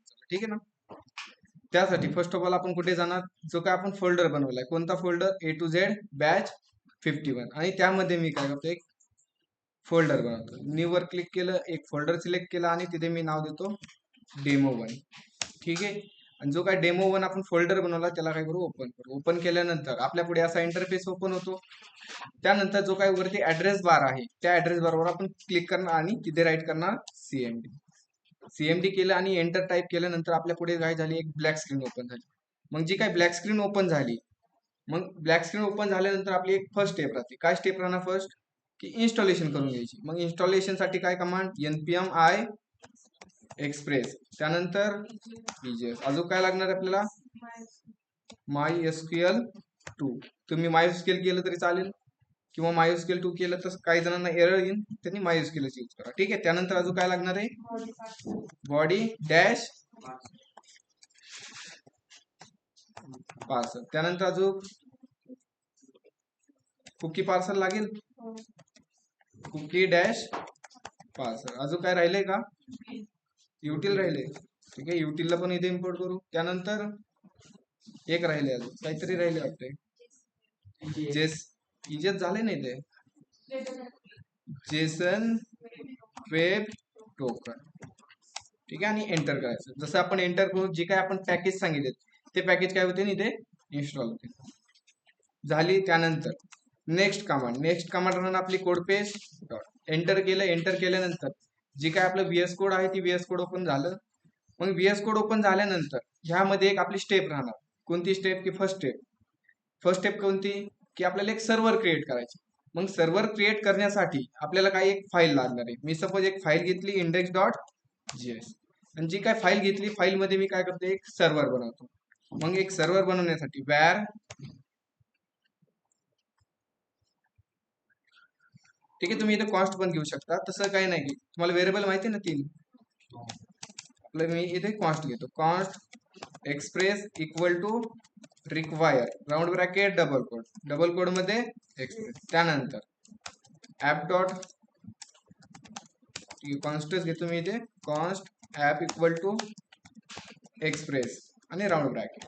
चला, ठीक आहे ना. त्यासाठी फर्स्ट ऑफ ऑल आपण कुठे जाणार, जो काय आपण फोल्डर बनवलाय, कोणता folder, A to Z batch 51, आणि त्यामध्ये मी काय करतो, एक फोल्डर बनवतो. न्यू वर क्लिक केलं, एक फोल्डर सिलेक्ट केला आणि तिथे मी नाव देतो डेमो 1, ठीक आहे. आणि जो काय डेमो 1 आपण फोल्डर बनवला त्याला काय करू, ओपन करू. ओपन केल्यानंतर आपल्या पुढे असा इंटरफेस ओपन होतो. त्यानंतर जो काय वरती ऍड्रेस बार आहे त्या ऍड्रेस बारवर आपण क्लिक करणार आणि तिथे राईट करणार CMD केलं आणि एंटर टाईप केल्यानंतर आपल्या पुढे काय झाली, एक ब्लॅक स्क्रीन ओपन झाली. मग जी काय ब्लॅक स्क्रीन ओपन झाली, मग ब्लॅक स्क्रीन ओपन झाल्यानंतर आपली एक फर्स्ट स्टेप राहते. काय स्टेप राहणार फर्स्ट, की इन्स्टॉलेशन करून घ्यायची. मग इन्स्टॉलेशन साठी काय कमांड, npm i एक्सप्रेस, त्यानंतर EJS. अजून काय लागणार आपल्याला, MySQL2. तुम्ही MySQL केलं तरी चालेल किंवा MySQL2 केलं तर काही जणांना एरर येईल, त्यांनी MySQL यूज करा, ठीक आहे. त्यानंतर अजून काय लागणार आहे, बॉडी डॅश पार्सल, त्यानंतर अजून कुकी पार्सल लागेल, कुकी डॅश पार्सल. अजून काय राहिले का, युटिल राहिले, ठीक आहे. युटिलला पण इथे इम्पोर्ट करू. त्यानंतर एक राहिले, अजून काहीतरी राहिले वाटते, इजेस झाले नाही ते, जेसन वेब टोकन, ठीक आहे. आणि एंटर करायचं. जसं आपण एंटर करू, जे काय आपण पॅकेज सांगितले ते पॅकेज काय होते, इथे इन्स्टॉल होते. झाली. त्यानंतर नेक्स्ट कमांड राहणार आपली कोड पेज डॉट. एंटर केलं, एंटर केल्यानंतर जी काय आपलं VS कोड आहे ती VS कोड ओपन झालं. मग VS कोड ओपन झाल्यानंतर ह्यामध्ये एक आपली स्टेप राहणार. कोणती स्टेप, की फर्स्ट स्टेप कोणती, की आपल्याला एक सर्व्हर क्रिएट करायची. मग सर्व्हर क्रिएट करण्यासाठी आपल्याला काही एक फाईल लागणार आहे. मी सपोज एक फाईल घेतली index.js, आणि जी काय फाईल घेतली, फाईल मध्ये मी काय करतो, एक सर्व्हर बनवतो. मग एक सर्व्हर बनवण्यासाठी where, ठीक आहे. तुम्ही इथे कॉस्ट पण घेऊ शकता, तसं काही नाही. तुम्हाला व्हेरिएबल माहिती आहे ना 3, आपलं मी इथे कॉस्ट घेतो. Const express equal to require round bracket double quote मध्ये एक्सप्रेस. त्यानंतर ऍप डॉट, कॉन्स्टच घेतो मी इथे, const app equal to express आणि राऊंड ब्रॅकेट.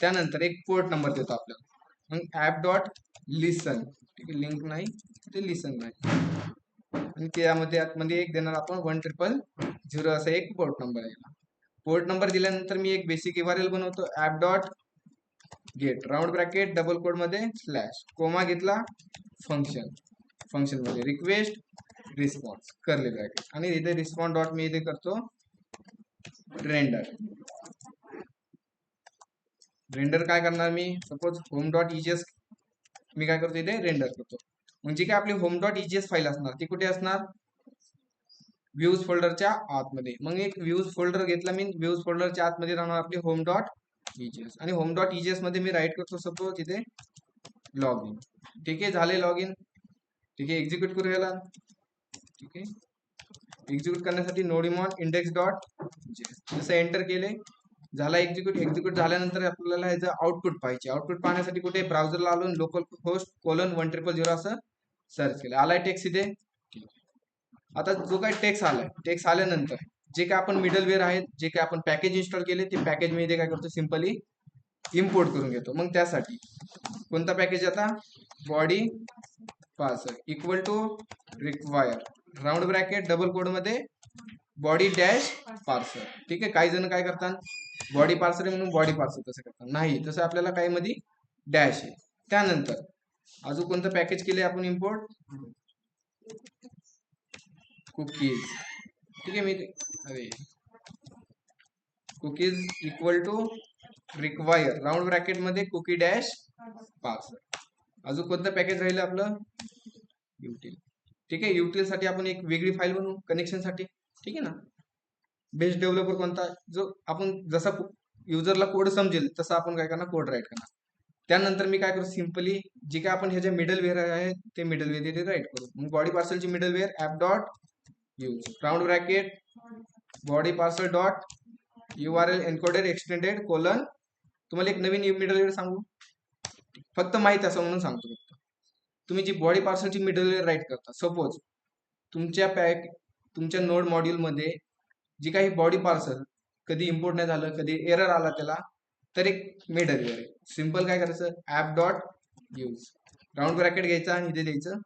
त्यानंतर एक पोर्ट नंबर देतो आपल्याला. मग ऍप डॉट लिसन, ठीक आहे, लिंक नाही ते लिसन नाही, आणि त्यामध्ये आतमध्ये एक देणार आपण 1000 असा एक पोर्ट नंबर आहे. पोर्ट नंबर दिल्यानंतर मी एक बेसिक URL बनवतो, app dot get round bracket double quote मध्ये स्लॅश, कोमा घेतला, फंक्शन मध्ये रिक्वेस्ट रिस्पॉन्स करली ब्रॅकेट, आणि इथे रिस्पॉन्स डॉट मी इथे करतो रेंडर काय करणार मी, सपोज होम डॉट EJS मी काय करतो, इथे रेंडर करतो. म्हणजे काय आपली होम डॉट EJS फाईल असणार ती कुठे असणार, व्ह्यूज फोल्डरच्या आतमध्ये. मग एक व्ह्यूज फोल्डर घेतला मी, व्ह्यूज फोल्डरच्या आतमध्ये राहणार आपली होम डॉट EJS, आणि होम डॉट EJS मध्ये मी राईट करतो सपोज इथे लॉग इन, ठीक आहे. झाले लॉग इन, ठीक आहे. एक्झिक्यूट करू याला, ठीक आहे. एक्झिक्यूट करण्यासाठी नोडिमॉन इंडेक्स डॉट जसं एंटर केले, झाला एक्झिक्यूट झाल्यानंतर आपल्याला ह्याचं आउटपुट पाहिजे. आउटपुट पाहण्यासाठी कुठे ब्राउझरला आलो, लोकल होस्ट :1000 असं सर्च केलं, आलाय टेक्स्ट इथे. आता जो काही टेक्स्ट आल्यानंतर जे काय आपण मिडलवेअर आहेत, जे काय आपण पॅकेज इन्स्टॉल केले, ते पॅकेज मी इथे काय करतो, सिंपली इम्पोर्ट करून घेतो. मग त्यासाठी कोणता पॅकेज, आता body parser equal to require round bracket double quote मध्ये बॉडी डॅश पार्सल, ठीक आहे. काही जण काय करतात, बॉडी पार्सल म्हणून बॉडी पार्सल तसं करतात, नाही तसं आपल्याला काही मध्ये डॅश आहे. त्यानंतर अजून कोणतं पॅकेज केले आपण इम्पोर्ट, कुकीज, ठीक आहे. मी cookies equal to require round bracket मध्ये कुकी डॅश पार्सल. अजून कोणतं पॅकेज राहिलं आपलं, युटिल, ठीक आहे. युटिल साठी आपण एक वेगळी फाईल बनवू कनेक्शन साठी, ठीक आहे ना. बेस्ट डेव्हलपर कोणता, जो आपण जसा युजरला कोड समजेल तसा आपण काय करणार, कोड राईट करणार. त्यानंतर मी काय करू, सिंपली जे काय आपण ह्याचे मिडलवेअर आहे ते मिडलवेअर इथे राईट करू. मग बॉडी पार्सलची middleware app dot use round bracket body parser dot URL encoded extended colon. तुम्हाला एक नवीन मिडलवेअर सांगू, फक्त माहित असं म्हणून सांगतो. फक्त तुम्ही जी बॉडी पार्सलची मिडलवेअर राईट करता, सपोज तुमच्या नोड मॉड्यूल मध्ये जी काही बॉडी पार्सल कधी इम्पोर्ट नाही झालं, कधी एरर आला त्याला, तर एक मिडलवेअर आहे. सिंपल काय करायचं, app dot use round bracket घ्यायचा आणि इथे द्यायचं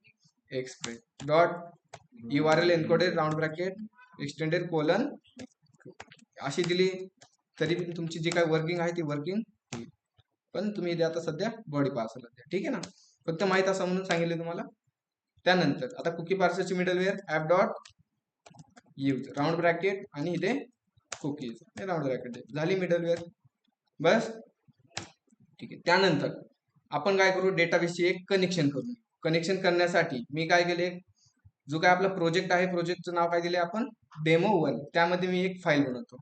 express dot URL encoded round bracket extended colon अशी दिली तरी पण तुमची जी काय वर्किंग आहे ती वर्किंग होईल. पण तुम्ही इथे आता सध्या बॉडी पार्सल द्या, ठीक आहे ना, फक्त माहित असं म्हणून सांगितले तुम्हाला. त्यानंतर आता कुकी पार्सरची middleware app dot use round bracket आणि इथे कुकीज राऊंड ब्रॅकेट झाली मिडलवेअर, बस ठीक आहे. त्यानंतर आपण काय करू, डेटाबेसची एक कनेक्शन करू. कनेक्शन करण्यासाठी मी काय केले, जो काय आपला प्रोजेक्ट आहे प्रोजेक्टचं नाव काय दिले आपण, डेमो1. त्यामध्ये मी एक फाईल बनवतो,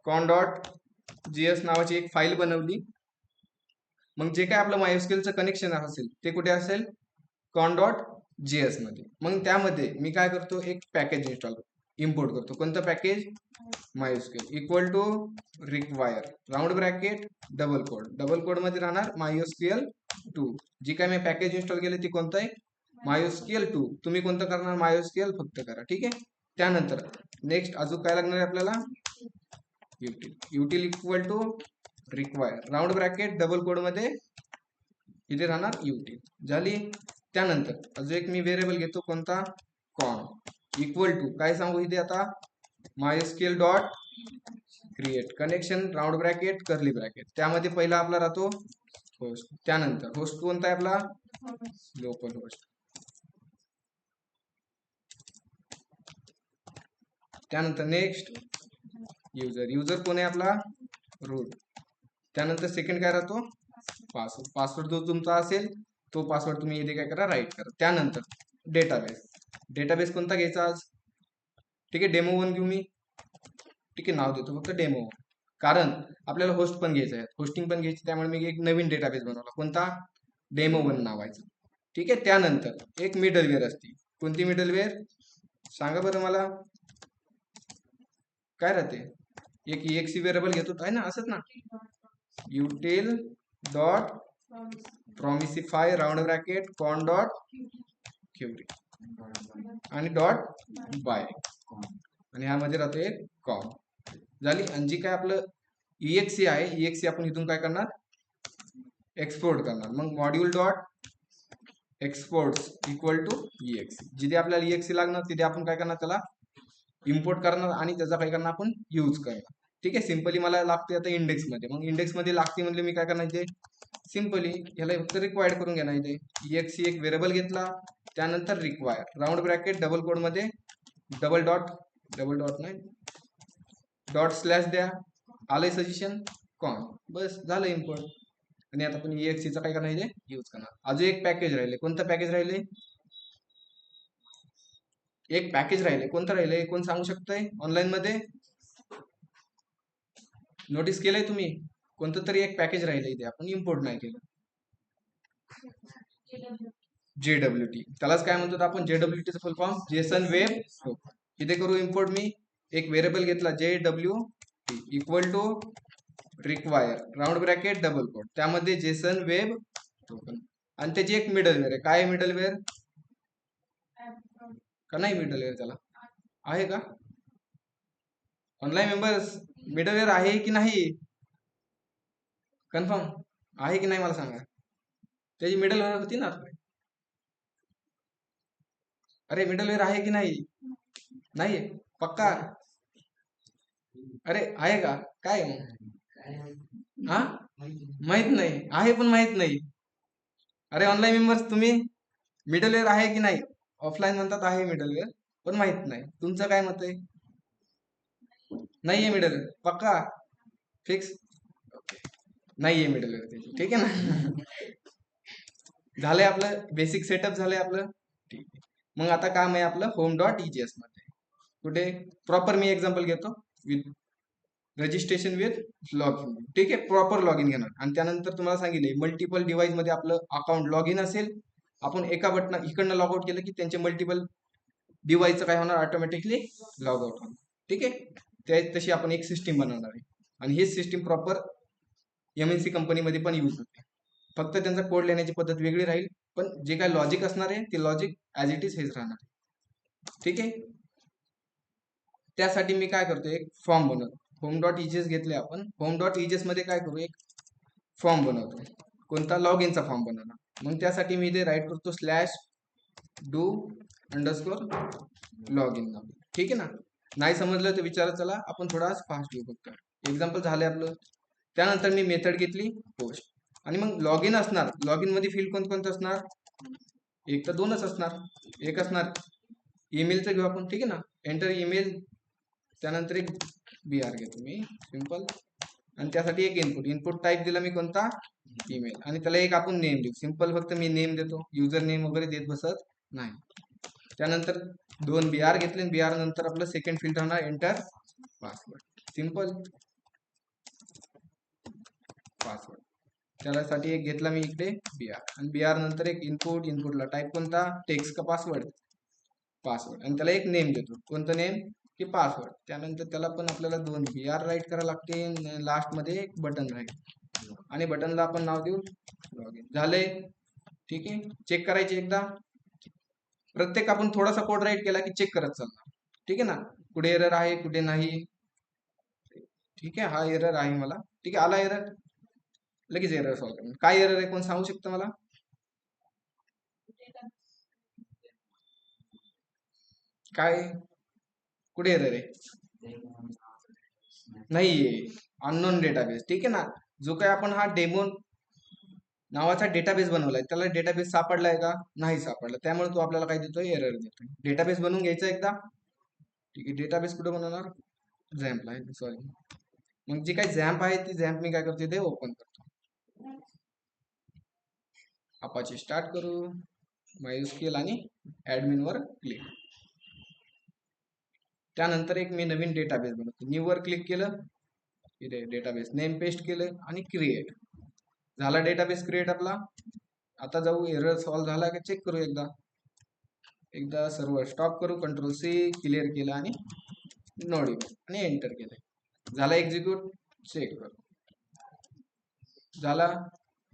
con.js नावाची एक फाईल बनवली. मग जे काय आपलं MySQLचं कनेक्शन असेल ते कुठे असेल, con.js मध्ये. मग त्यामध्ये मी काय करतो, एक पॅकेज इम्पोर्ट करतो. कोणतं package, MySQL equal to require round bracket double quote मध्ये राहणार MySQL2. जी काय मी पॅकेज इन्स्टॉल केली ती कोणतं आहे, MySQL2. तुम्ही कोणतं करणार, MySQL फक्त करा, ठीक आहे. त्यानंतर नेक्स्ट अजून काय लागणार आहे आपल्याला, util equal to require round bracket double quote मध्ये इथे राहणार युटिल झाली. त्यानंतर अजून एक मी व्हेरिएबल घेतो, कोणता, कॉन इक्वल टू काय सांगू इथे आता, MySQL dot create connection round bracket curly bracket. त्यामध्ये पहिला आपला राहतो होस्ट. त्यानंतर होस्ट कोणता आहे आपला, लोकल होस्ट. त्यानंतर नेक्स्ट युजर कोण आहे आपला, रूट. त्यानंतर सेकंड काय राहतो, पासवर्ड जो तुमचा असेल तो पासवर्ड तुम्ही इथे काय करा, राईट करा. त्यानंतर डेटाबेस कोणता घ्यायचा आज, ठीक आहे, डेमो1 घेऊ मी, ठीक आहे, नाव देतो फक्त डेमो1. कारण आपल्याला होस्ट पण घ्यायचं आहे, होस्टिंग पण घ्यायची, त्यामुळे मी एक नवीन डेटाबेस बनवला, कोणता, डेमो1 नावायचं, ठीक आहे. त्यानंतर एक मिडलवेअर असते, कोणती मिडलवेअर सांगा बरं मला, काय राहते, एक EXE व्हेरिएबल घेतो आहे ना, असंच ना, util dot promisify round bracket con dot query आणि डॉट बाय आणि ह्यामध्ये राहतो एक कॉम झाली. आणि जी काय आपलं EXE आहे, EXE आपण इथून काय करणार, एक्सपोर्ट करणार. मग module dot exports equal to EXE. जिथे आपल्याला EXE लागणार तिथे आपण काय करणार, त्याला इम्पोर्ट करणार आणि त्याचा काय करणार आपण यूज करणार, ठीक आहे. सिंपली मला लागते आता इंडेक्स मध्ये, मग इंडेक्स मध्ये लागते म्हणजे मी काय करणार इथे, सिंपली ह्याला फक्त रिक्वायर्ड करून घेणार. इथे EXE एक व्हेरिएबल घेतला, त्यानंतर require round bracket double quote मध्ये डबल डॉट नाही डॉट स्लॅश द्या, आलंय सजेशन कॉन, बस झालं इम्पोर्ट. आणि आता आपण EXE चा काय करणार इथे यूज करणार. अजून एक पॅकेज राहिले, कोणतं पॅकेज राहिले, एक पॅकेज राहिले, कोणतं राहिले, कोण सांगू शकतंय ऑनलाईन मध्ये, नोटीस केलंय तुम्ही, कोणतं तरी एक पॅकेज राहिले इथे आपण इम्पोर्ट नाही केलं, JWT. त्यालाच काय म्हणतो आपण, JWT चा full form JSON web token. इथे करू इम्पोर्ट, मी एक व्हेरिएबल घेतला JWT equal to require round bracket double quote, त्यामध्ये जेसन वेब टोकन आणि त्याची एक मिडलवेअर आहे. काय मिडलवेअर का नाही, मिडलवेअर त्याला आहे का, ऑनलाईन मेंबर्स मिडलवेअर आहे की नाही, कन्फर्म आहे की नाही मला सांगा, त्याची मिडलवेअर होती ना. अरे मिडलवेअर आहे की नाही, नाही पक्का, अरे आहे का, काय मग, हा माहित नाही आहे, पण माहित नाही. अरे ऑनलाईन मेंबर्स तुम्ही, मिडलवेअर आहे की नाही, ऑफलाईन म्हणतात आहे मिडलवेअर, पण माहित नाही. तुमचं काय मत आहे, नाहीये मिडलवेअर, पक्का फिक्स, नाहीये मिडलवेअर त्याची, ठीक आहे ना. झालंय आपलं बेसिक सेटअप झालंय आपलं, ठीक आहे. मग आता काम आहे आपलं होम डॉट EJS मध्ये, कुठे प्रॉपर मी एक्झाम्पल घेतो, with registration with log in, ठीक आहे, प्रॉपर लॉग इन घेणार. आणि त्यानंतर तुम्हाला सांगितले मल्टिपल डिव्हाइस मध्ये आपलं अकाउंट लॉग इन असेल, आपण एका बटन इकडनं लॉग आउट केलं की त्यांचे मल्टिपल डिव्हाइसचं काय होणार, ऑटोमॅटिकली लॉग आउट होणार, ठीक आहे. तशी आपण एक सिस्टीम बनवणार आहे आणि ही सिस्टीम प्रॉपर MNC कंपनीमध्ये पण यूज होते, फक्त त्यांचा कोड लिहिण्याची पद्धत वेगळी राहील, पण जे काय लॉजिक असणार आहे ते लॉजिक ऍज इट इज हेच राहणार आहे, ठीक आहे. त्यासाठी मी काय करतो, एक फॉर्म बनवतो, होम डॉट इजेस घेतले आपण. होम डॉट इजेस मध्ये काय करू, एक फॉर्म बनवतो. कोणता, लॉग इनचा फॉर्म बनवणार. मग त्यासाठी मी इथे राईट करतो slash do underscore log in. ठीक आहे ना. नाही समजलं तर विचारा, चला आपण थोडा फास्ट घेऊ फक्त. एक्झाम्पल झालंय आपलं. त्यानंतर मी मेथड घेतली पोस्ट, आणि मग लॉग इन असणार. लॉग इन मध्ये फील्ड कोणकोणतं असणार, एक तर दोनच असणार. एक असणार ईमेलचं घेऊ आपण, ठीक आहे ना. एंटर ईमेल, त्यानंतर एक BR घेतो मी सिंपल, आणि त्यासाठी एक इनपुट. इनपुट टाईप दिला मी कोणता, ईमेल, आणि त्याला एक आपण नेम देऊ सिंपल. फक्त मी नेम देतो, युजर नेम वगैरे देत बसत नाही. त्यानंतर 2 BR घेतले. BR नंतर आपलं सेकंड फील्ड राहणार एंटर पासवर्ड, सिंपल पासवर्ड. त्यासाठी एक घेतला मी इकडे BR, आणि BR नंतर एक इनपुट. इनपुटला टाईप कोणता, टेक्स्ट का पासवर्ड, पासवर्ड, आणि त्याला एक नेम देतो. कोणतं नेम, की पासवर्ड. त्यानंतर त्याला पण आपल्याला 2 BR राईट करायला लागते. लास्ट मध्ये एक बटन राहील, आणि बटनला आपण नाव देऊ लॉग इन. झालंय, ठीक आहे. चेक करायचे एकदा. प्रत्येक आपण थोडासा कोड राईट केला की चेक करत चालणार, ठीक आहे ना. कुठे एरर आहे, कुठे नाही. ठीक आहे, हा एरर आहे मला, ठीक आहे. आला एरर, लगेच एरर सॉल्व करणार. काय एरर आहे, कोण सांगू शकतं मला. काय, कुठे एरर आहे, नाहीये, अननोन डेटाबेस. ठीक आहे ना. जो काय आपण हा डेमो नावाचा डेटाबेस बनवलाय, त्याला डेटाबेस सापडलाय का, नाही सापडला. त्यामुळे तो आपल्याला काय देतोय, एरर देतोय. डेटाबेस बनवून घ्यायचा एकदा, ठीक आहे. डेटाबेस कुठे बनवणार, झॅम्पला आहे, सॉरी. मग जी काही झॅम्प आहे ती झॅम्प मी काय करतो, ते ओपन करतो. अपाचे स्टार्ट करू, MySQL, आणि ऍडमिन वर क्लिक. त्यानंतर एक मी नवीन डेटाबेस बनवतो. न्यू वर क्लिक केलं, इथे डेटाबेस नेम पेस्ट केलं, आणि क्रिएट झाला. डेटाबेस क्रिएट आपला. आता जाऊ, एरर सॉल्व झाला का चेक करू एकदा. एकदा सर्व स्टॉप करू, कंट्रोल-C, क्लिअर केलं, आणि नोड, आणि एंटर केलं. झाला एक्झिक्यूट, चेक करू. झाला,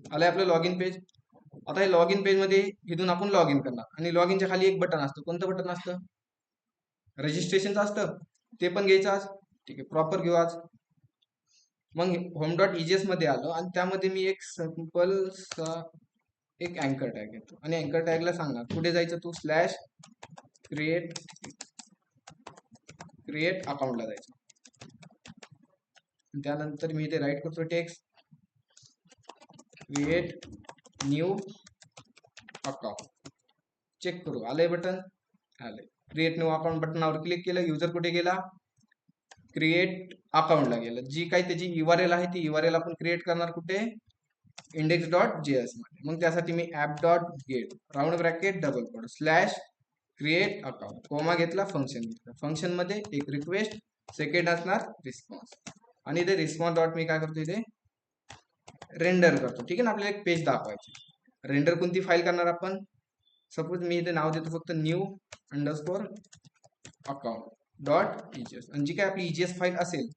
आलंय आपलं लॉग इन पेज. आता हे लॉग इन पेज मध्ये इथून आपण लॉग इन करणार, आणि लॉग इनच्या खाली एक बटन असतं. कोणतं बटन असतं, रजिस्ट्रेशनचं असतं. ते पण घ्यायचं आज, ठीक आहे. प्रॉपर घेऊ आज. मग होम डॉट इजीएस मध्ये आलो, आणि त्यामध्ये मी एक सिंपल एक अँकर टॅग घेतो, आणि अँकर टॅगला सांगणार कुठे जायचं, तू स्लॅश क्रिएट अकाउंटला जायचं. त्यानंतर मी इथे राईट करतो text create new account. Check करू, आलंय बटन, आलंय. क्रिएट न्यू अकाउंट बटनावर क्लिक केलं. युजर कुठे गेला, क्रिएट अकाउंटला गेलं. जी काही त्याची URL आहे ती URL आपण क्रिएट करणार कुठे, index.js मध्ये. मग त्यासाठी मी app.get round bracket double quote slash create account, comma घेतला, फंक्शन घेतला. फंक्शन मध्ये एक रिक्वेस्ट, सेकंड असणार रिस्पॉन्स, आणि इथे रिस्पॉन्स डॉट मी काय करतो, इथे रेंडर करतो. ठीक आहे ना. आपल्याला एक पेज दाखवायची. रेंडर कोणती फाईल करणार आपण, सपोज मी इथे नाव देतो फक्त न्यू अंडरस्कोर अकाउंट डॉट इजीएस, आणि जी काय आपली इजीएस फाईल असेल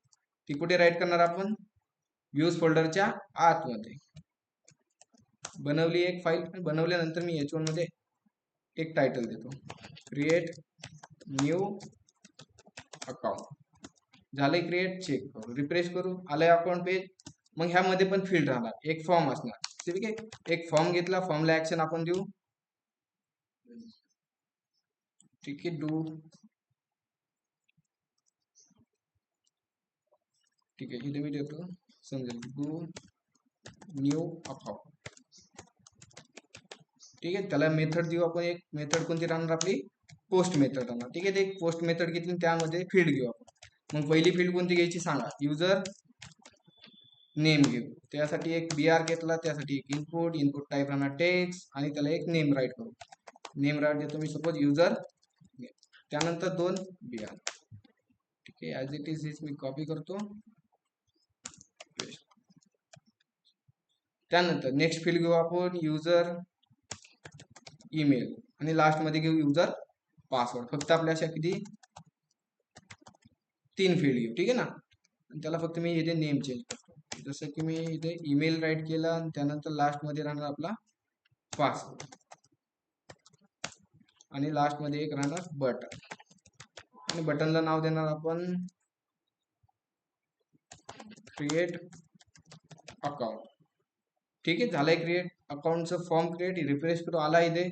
ती कुठे राईट करणार आपण, व्ह्यूज फोल्डरच्या आतमध्ये. बनवली एक फाईल, बनवल्यानंतर मी H1 मध्ये एक टायटल देतो, क्रिएट न्यू अकाउंट. झालंय क्रिएट, चेक करू, रिफ्रेश करू, आलंय अकाउंट पेज. मग ह्यामध्ये पण फील्ड राहणार, एक फॉर्म असणार. ठीक आहे, एक फॉर्म घेतला, फॉर्मला ऍक्शन आपण देऊ, ठीक आहे, डू, ठीक आहे. इथे मी देतो, समजेल, डू न्यू अकाउंट. ठीक आहे. त्याला मेथड देऊ आपण, एक मेथड कोणती राहणार आपली, पोस्ट मेथड राहणार. ठीक आहे. ते पोस्ट मेथड घेतली, त्यामध्ये फील्ड घेऊ आपण. मग पहिली फील्ड कोणती घ्यायची सांगा, युजर नेम घेऊ. त्यासाठी एक BR घेतला, त्यासाठी एक इनपुट. इनपुट टाईप राहणार टेक्स्ट, आणि त्याला एक नेम राईट करू. नेम राईट देतो मी, सपोज युजर. त्यानंतर 2 BR. ठीक आहे, as it is me copy करतो, त्यानंतर नेक्स्ट फील्ड घेऊ आपण, युजर ईमेल, आणि लास्ट मध्ये घेऊ युजर पासवर्ड. फक्त आपल्या अशा किती, 3 फील्ड घेऊ. ठीक आहे ना. आणि त्याला फक्त मी इथे नेम चेंज करतो, जसं की मी इथे ईमेल राईट केला, आणि त्यानंतर लास्ट मध्ये राहणार आपला पासवर्ड, आणि लास्ट मध्ये एक राहणार बटन, आणि बटनला नाव देणार आपण क्रिएट अकाउंट. ठीक आहे, झालंय क्रिएट अकाउंटचं फॉर्म क्रिएट. रिफ्रेश करू, आला इथे.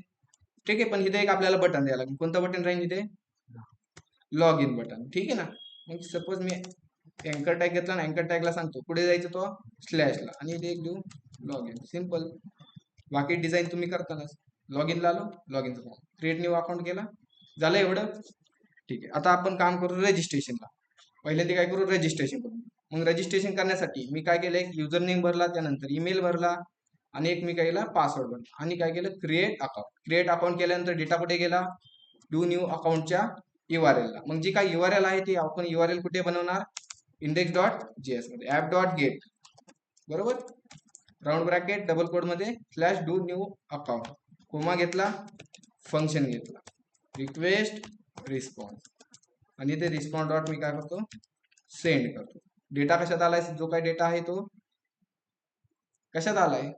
ठीक आहे, पण इथे एक आपल्याला बटन द्यायला लागेल. कोणतं बटन राहील इथे? Log in button. ठीक आहे ना. मग सपोज मी अँकर टॅग घेतला ना, अँकर टॅगला सांगतो पुढे जायचं तो स्लॅशला आणि इथे एक देऊ लॉग इन. सिम्पल. बाकी डिझाईन तुम्ही करतानाच. लॉग इनला आलो, लॉग इनचा फॉर्म क्रिएट न्यू अकाउंट केला, झालं एवढं. ठीक आहे, आता आपण काम करू रजिस्ट्रेशनला. पहिल्यांदा काय करू, रजिस्ट्रेशन करू. मग रजिस्ट्रेशन करण्यासाठी मी काय केलं, एक युजर नेम भरला, त्यानंतर ईमेल भरला आणि एक मी काय केला पासवर्ड भरला आणि काय केलं क्रिएट अकाउंट. क्रिएट अकाउंट केल्यानंतर डेटा कुठे गेला, डू न्यू अकाउंटच्या URL ला. मग जी काय URL आहे ती आपण URL कुठे बनवणार, index.js मध्ये ऍप डॉट गेट, बरोबर. राऊंड ब्रॅकेट डबल कोड मध्ये slash do new account, comma घेतला, फंक्शन घेतला, रिक्वेस्ट रिस्पॉन्स आणि ते रिस्पॉन्स डॉट मी काय करतो सेंड करतो. डेटा कशात आलाय, जो काय डेटा आहे तो कशात आलाय,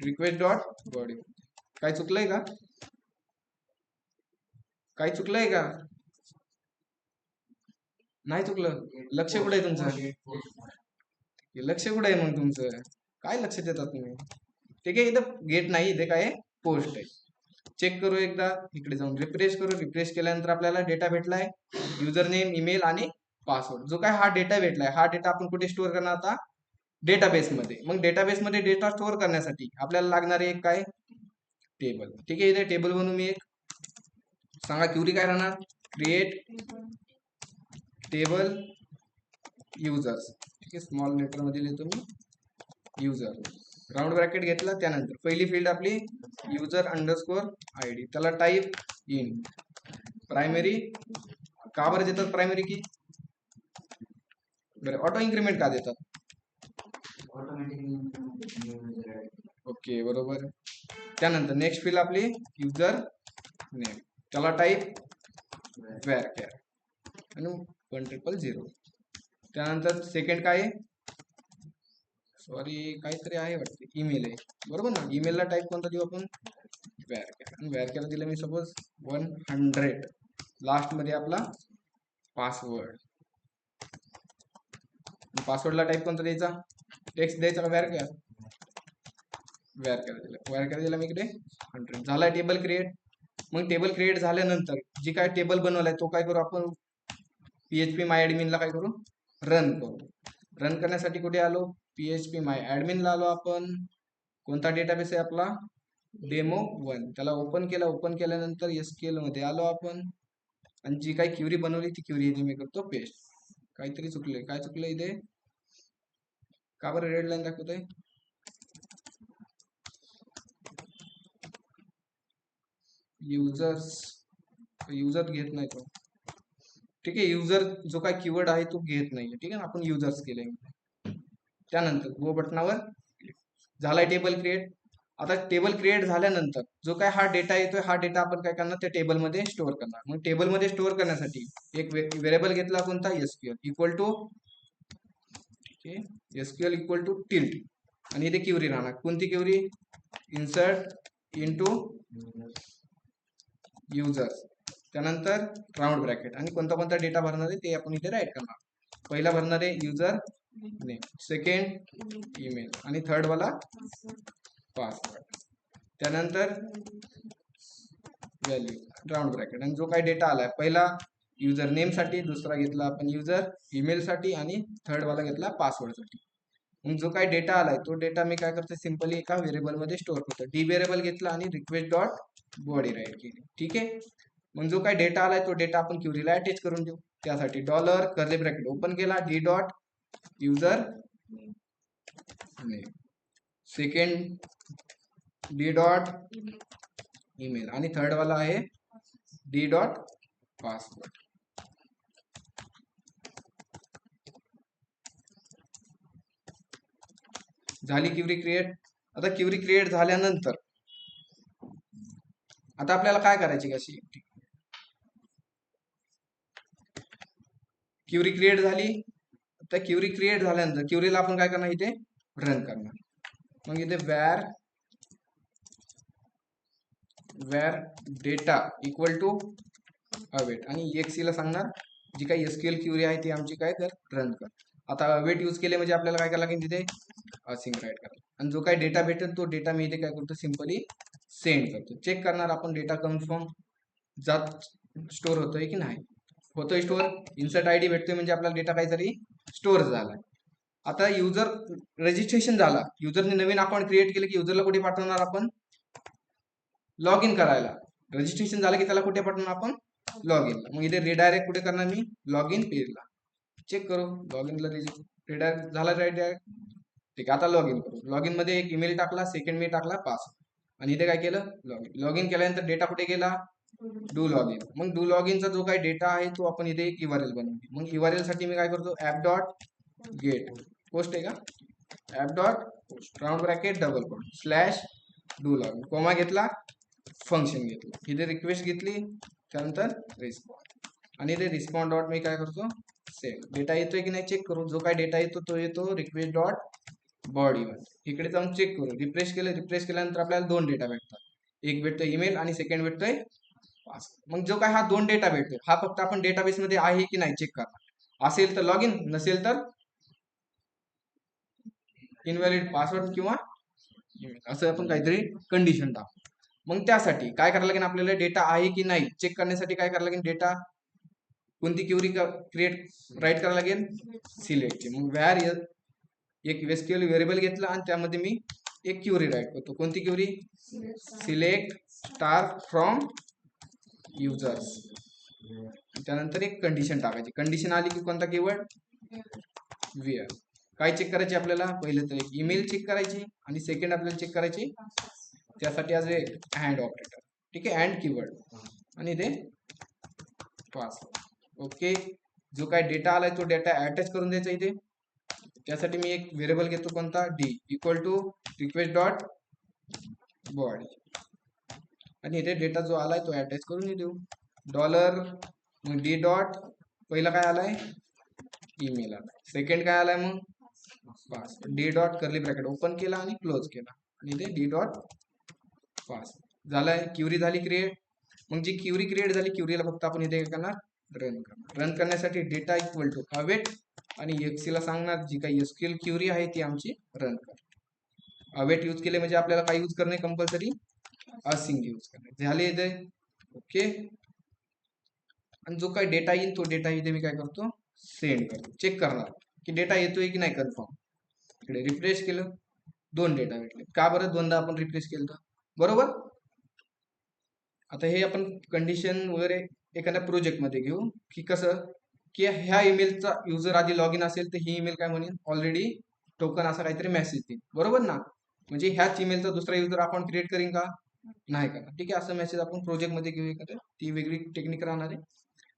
रिक्वेस्ट डॉट बॉडी. काय चुकलंय का, काय चुकलंय का, नाही चुकलं. लक्ष कुठे आहे तुमचं, लक्ष कुठे आहे मग तुमचं, काय लक्ष देतात तुम्ही. ठीक आहे, इथं गेट नाही, इथे काय पोस्ट आहे. चेक करू एकदा, इकडे जाऊन रिफ्रेश करू. रिफ्रेश केल्यानंतर आपल्याला डेटा भेटलाय, युजर नेम, ईमेल आणि पासवर्ड. जो काय हा डेटा भेटलाय, हा डेटा आपण कुठे स्टोअर करणार आता, डेटाबेस मध्ये. मग डेटाबेस मध्ये डेटा स्टोअर करण्यासाठी आपल्याला लागणारे एक काय टेबल. ठीक आहे, इथे टेबल बनवून मी एक सांगा क्युरी काय राहणार, क्रिएट टेबल युजर्स. ठीक आहे, स्मॉल लेटर मध्ये लिहितो मी युजर, राऊंड ब्रॅकेट घेतला, त्यानंतर पहिली फील्ड आपली युजर अंडरस्कोर ID, त्याला टाईप इन प्रायमरी. का बरं देतात प्रायमरी की, बरं ऑटो इन्क्रीमेंट का देतात, ओके बरोबर. त्यानंतर नेक्स्ट फील्ड आपली युजर नेम, त्याला टाईप varchar आणि 1000. त्यानंतर सेकंड काय, सॉरी काहीतरी आहे वाटते, ईमेल आहे, बरोबर ना. ईमेलला टाईप कोणता देऊ आपण, varchar, आणि varchar दिलं मी सपोज 100. लास्ट मध्ये आपला पासवर्ड, पासवर्डला टाईप कोणता द्यायचा, टेक्स्ट द्यायचा का varchar, varchar दिला मी इकडे 100. झाला टेबल क्रिएट. मग टेबल क्रिएट झाल्यानंतर जी काय टेबल बनवलाय तो काय करू आपण, PHP माय ऍडमिनला काय करू, रन करू. रन करण्यासाठी कुठे आलो, PHP माय ऍडमिनला आलो आपण. कोणता डेटाबेस आहे आपला, डेमो1, त्याला ओपन केला. ओपन केल्यानंतर SQL मध्ये आलो आपण आणि जी काही क्युरी बनवली ती क्युरी इथे मी करतो पेस्ट. काहीतरी चुकले, काय चुकलं इथे, का बरं रेड लाईन दाखवतोय, युजर घेत नाही तो. ठीक आहे, युजर जो काय कीवर्ड आहे तो घेत नाहीये. ठीक आहे ना, आपण युजर्स केले. त्यानंतर गो बटनावर झालाय टेबल क्रिएट. आता टेबल क्रिएट झाल्यानंतर जो काय हा डेटा येतोय, हा डेटा आपण काय करणार, त्या टेबलमध्ये स्टोअर करणार. मग टेबलमध्ये स्टोअर करण्यासाठी एक व्हेरिएबल घेतला, कोणता, SQL equal to, SQL equal to tilde आणि इथे क्युरी राहणार. कोणती क्युरी, इन्सर्ट इनटू युजर्स, त्यानंतर राऊंड ब्रॅकेट आणि कोणता कोणता डेटा भरणार आहे ते आपण इथे राईट करणार. पहिला भरणार आहे युजर नेम, सेकंड ईमेल आणि थर्ड वाला पासवर्ड. त्यानंतर व्हॅल्यू, राऊंड ब्रॅकेट आणि जो काही डेटा आलाय, पहिला युजर नेम साठी, दुसरा घेतला आपण युजर ईमेल साठी आणि थर्ड वाला घेतला पासवर्ड साठी. मग जो काही डेटा आलाय तो डेटा मी काय करतो, सिंपली एका व्हेरिएबल मध्ये स्टोअर करतो. डी व्हेरिएबल घेतला आणि रिक्वेस्ट डॉट बॉडी राईट केली. ठीक आहे, मग जो काही डेटा आलाय तो डेटा आपण क्युरीला अटॅच करून देऊ. त्यासाठी डॉलर कर्ली ब्रॅकेट ओपन केला, D dot user name, second D dot email आणि थर्ड वाला आहे डी डॉट पासवर्ड. झाली क्युरी क्रिएट. आता क्युरी क्रिएट झाल्यानंतर आता आपल्याला काय करायची, कशी क्युरी क्रिएट झाली. आता क्युरी क्रिएट झाल्यानंतर क्युरीला आपण काय करणार, इथे रन करणार. मग इथे where data equal to await आणि exe ला सांगणार जी काही SQL क्युरी आहे ती आमची काय कर रन कर. आता अवेट यूज केले म्हणजे आपल्याला काय करायला लागेल तिथे असिंग राईट करा. आणि जो काही डेटा भेटेल तो डेटा मी इथे काय करतो सिंपली सेंड करतो. चेक करणार आपण डेटा कन्फर्म जात स्टोअर होतोय की नाही. होतोय स्टोअर. इन्सर्ट ID भेटतोय म्हणजे आपला डेटा काहीतरी स्टोअर झालाय. आता युजर रजिस्ट्रेशन झाला, युजरने नवीन अकाउंट क्रिएट केलं की युजरला कुठे पाठवणार आपण लॉग इन करायला. रजिस्ट्रेशन झालं की त्याला कुठे पाठवणार आपण लॉग इन. मग इथे रिडायरेक्ट कुठे करणार मी लॉग इन पेजला. चेक करू लॉग इनला रिडायरेक्ट झाला डायरेक्ट. ठीक आहे, आता लॉग इन करू. लॉग इन मध्ये एक ईमेल टाकला, सेकंड मी टाकला पासवर्ड आणि इथे काय केलं लॉग इन केल्यानंतर डेटा कुठे गेला डू लॉग इन. मग डू लॉग इनचा जो काही डेटा आहे तो आपण इथे एक URL बनवली. मग URL साठी मी काय करतो ऍप डॉट गेट पोस्ट आहे का app dot post round bracket double quote slash do log in comma घेतला फंक्शन घेतलं इथे रिक्वेस्ट घेतली त्यानंतर रिस्पॉन्ड आणि इथे रिस्पॉन्ड डॉट मी काय करतो सेंड. डेटा येतोय की नाही चेक करू. जो काय डेटा येतो तो येतो रिक्वेस्ट डॉट बॉडी मध्ये. इकडे जाऊन चेक करू. रिफ्रेश केलं. रिफ्रेश केल्यानंतर आपल्याला दोन डेटा भेटतात. एक भेटतोय ईमेल आणि सेकंड भेटतोय पासवर्ड. मग जो काय हा दोन डेटा भेटतोय हा फक्त आपण डेटाबेस मध्ये आहे की नाही चेक करणार. असेल तर लॉग इन, नसेल तर इनव्हॅलिड पासवर्ड किंवा असं आपण काहीतरी कंडिशन टाकू. मग त्यासाठी काय करायला लागेल आपल्याला डेटा आहे की नाही चेक करण्यासाठी काय करायला लागेल डेटा कोणती क्युरी क्रिएट राईट करायला लागेल सिलेक्टची. मग व्हॅर एक SQL व्हेरिएबल घेतला आणि त्यामध्ये मी एक क्युरी राईट करतो. कोणती query select star from users. त्यानंतर एक कंडिशन टाकायची. कंडिशन आली की कोणता कीवर्ड वेअर. काय चेक करायचे आपल्याला पहिले तर एक ईमेल चेक करायची आणि सेकंड आपल्याला चेक करायची त्यासाठी आज अँड ऑपरेटर. ठीक आहे अँड कीवर्ड आणि इथे पासवर्ड. ओके जो काय डेटा आलाय तो डेटा अटॅच करून द्यायचा इथे. त्यासाठी मी एक व्हेरिएबल घेतो कोणता d equal to request dot body आणि इथे डेटा जो आलाय तो अटॅच करून देऊ डॉलर. मग डी डॉट पहिला काय आलाय ईमेल आलाय. सेकंड काय आलाय मग password. D dot curly bracket open केला आणि क्लोज केला आणि इथे डी डॉट पासवर्ड झालाय. क्युरी झाली क्रिएट. मग जी क्युरी क्रिएट झाली क्युरीला फक्त आपण इथे करणार रन करणार. रन करण्यासाठी डेटा इक्वल टू अवेट आणि एक्सी ला सांगणार जी काही SQL क्युरी आहे ती आमची रन कर. अवेट यूज केले म्हणजे आपल्याला काय यूज करणे कंपल्सरी असिंग यूज करणे झाले इथे. ओके आणि जो काही डेटा येईल तो डेटा इथे मी काय करतो सेंड करतो. चेक करणार की डेटा येतोय की नाही कन्फर्म. इकडे रिफ्रेश केलं दोन डेटा भेटले. का बरं दोनदा आपण रिफ्रेश केलं बरोबर. आता हे आपण कंडिशन वगैरे एखाद्या प्रोजेक्ट मध्ये घेऊ की कसं की ह्या ईमेलचा युजर आधी लॉग इन असेल तर ही ईमेल काय म्हणेल ऑलरेडी टोकन असा काहीतरी मेसेज देईल बरोबर ना. म्हणजे ह्याच ईमेलचा दुसरा युजर अकाउंट क्रिएट करीन का नाही करणार. ठीक आहे असं मेसेज आपण प्रोजेक्ट मध्ये घेऊ एखादं. ती वेगळी टेक्निक राहणार आहे.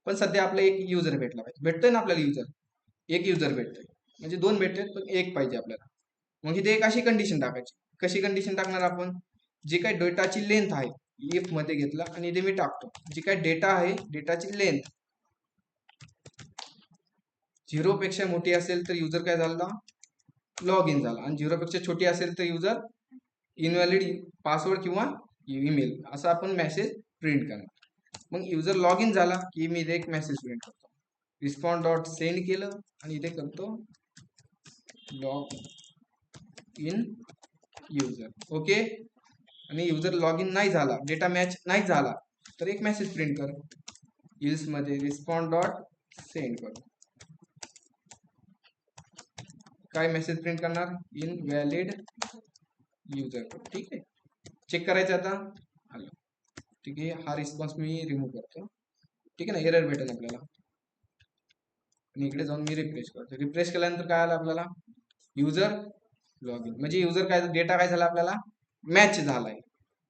पण सध्या आपला एक युजर भेटला पाहिजे. भेटतोय ना आपल्याला युजर एक युजर भेटतोय म्हणजे दोन भेटतात पण एक पाहिजे आपल्याला. मग इथे एक अशी कंडिशन टाकायची. कशी कंडिशन टाकणार आपण जी काही डेटाची लेंथ आहे इफ मध्ये घेतला आणि इथे मी टाकतो जी काही डेटा आहे डेटाची लेंथ 0 पेक्षा मोठी असेल तर युजर काय झाला लॉग इन झाला आणि 0 पेक्षा छोटी असेल तर युजर इनव्हॅलिड पासवर्ड किंवा ईमेल असा आपण मेसेज प्रिंट करणार. मग युजर लॉग इन झाला की मी इथे एक मेसेज प्रिंट करतो रिस्पॉन्ड डॉट सेंड केलं आणि इथे करतो लॉग इन युजर. ओके आणि युजर लॉग इन नाही झाला डेटा मॅच नाही झाला तर एक मेसेज प्रिंट कर इल्स मध्ये रिस्पॉन्ड डॉट सेंड कर. काय मेसेज प्रिंट करणार इनव्हॅलिड युजर. ठीक आहे चेक करायचं आता आलं. ठीक आहे हा रिस्पॉन्स मी रिमूव्ह करतो. ठीक आहे ना एरर भेटेल आपल्याला आणि इकडे जाऊन मी रिफ्रेश करतो. रिफ्रेश केल्यानंतर काय आलं आपल्याला युजर लॉग इन म्हणजे युजर काय डेटा काय झाला आपल्याला मॅच झालाय.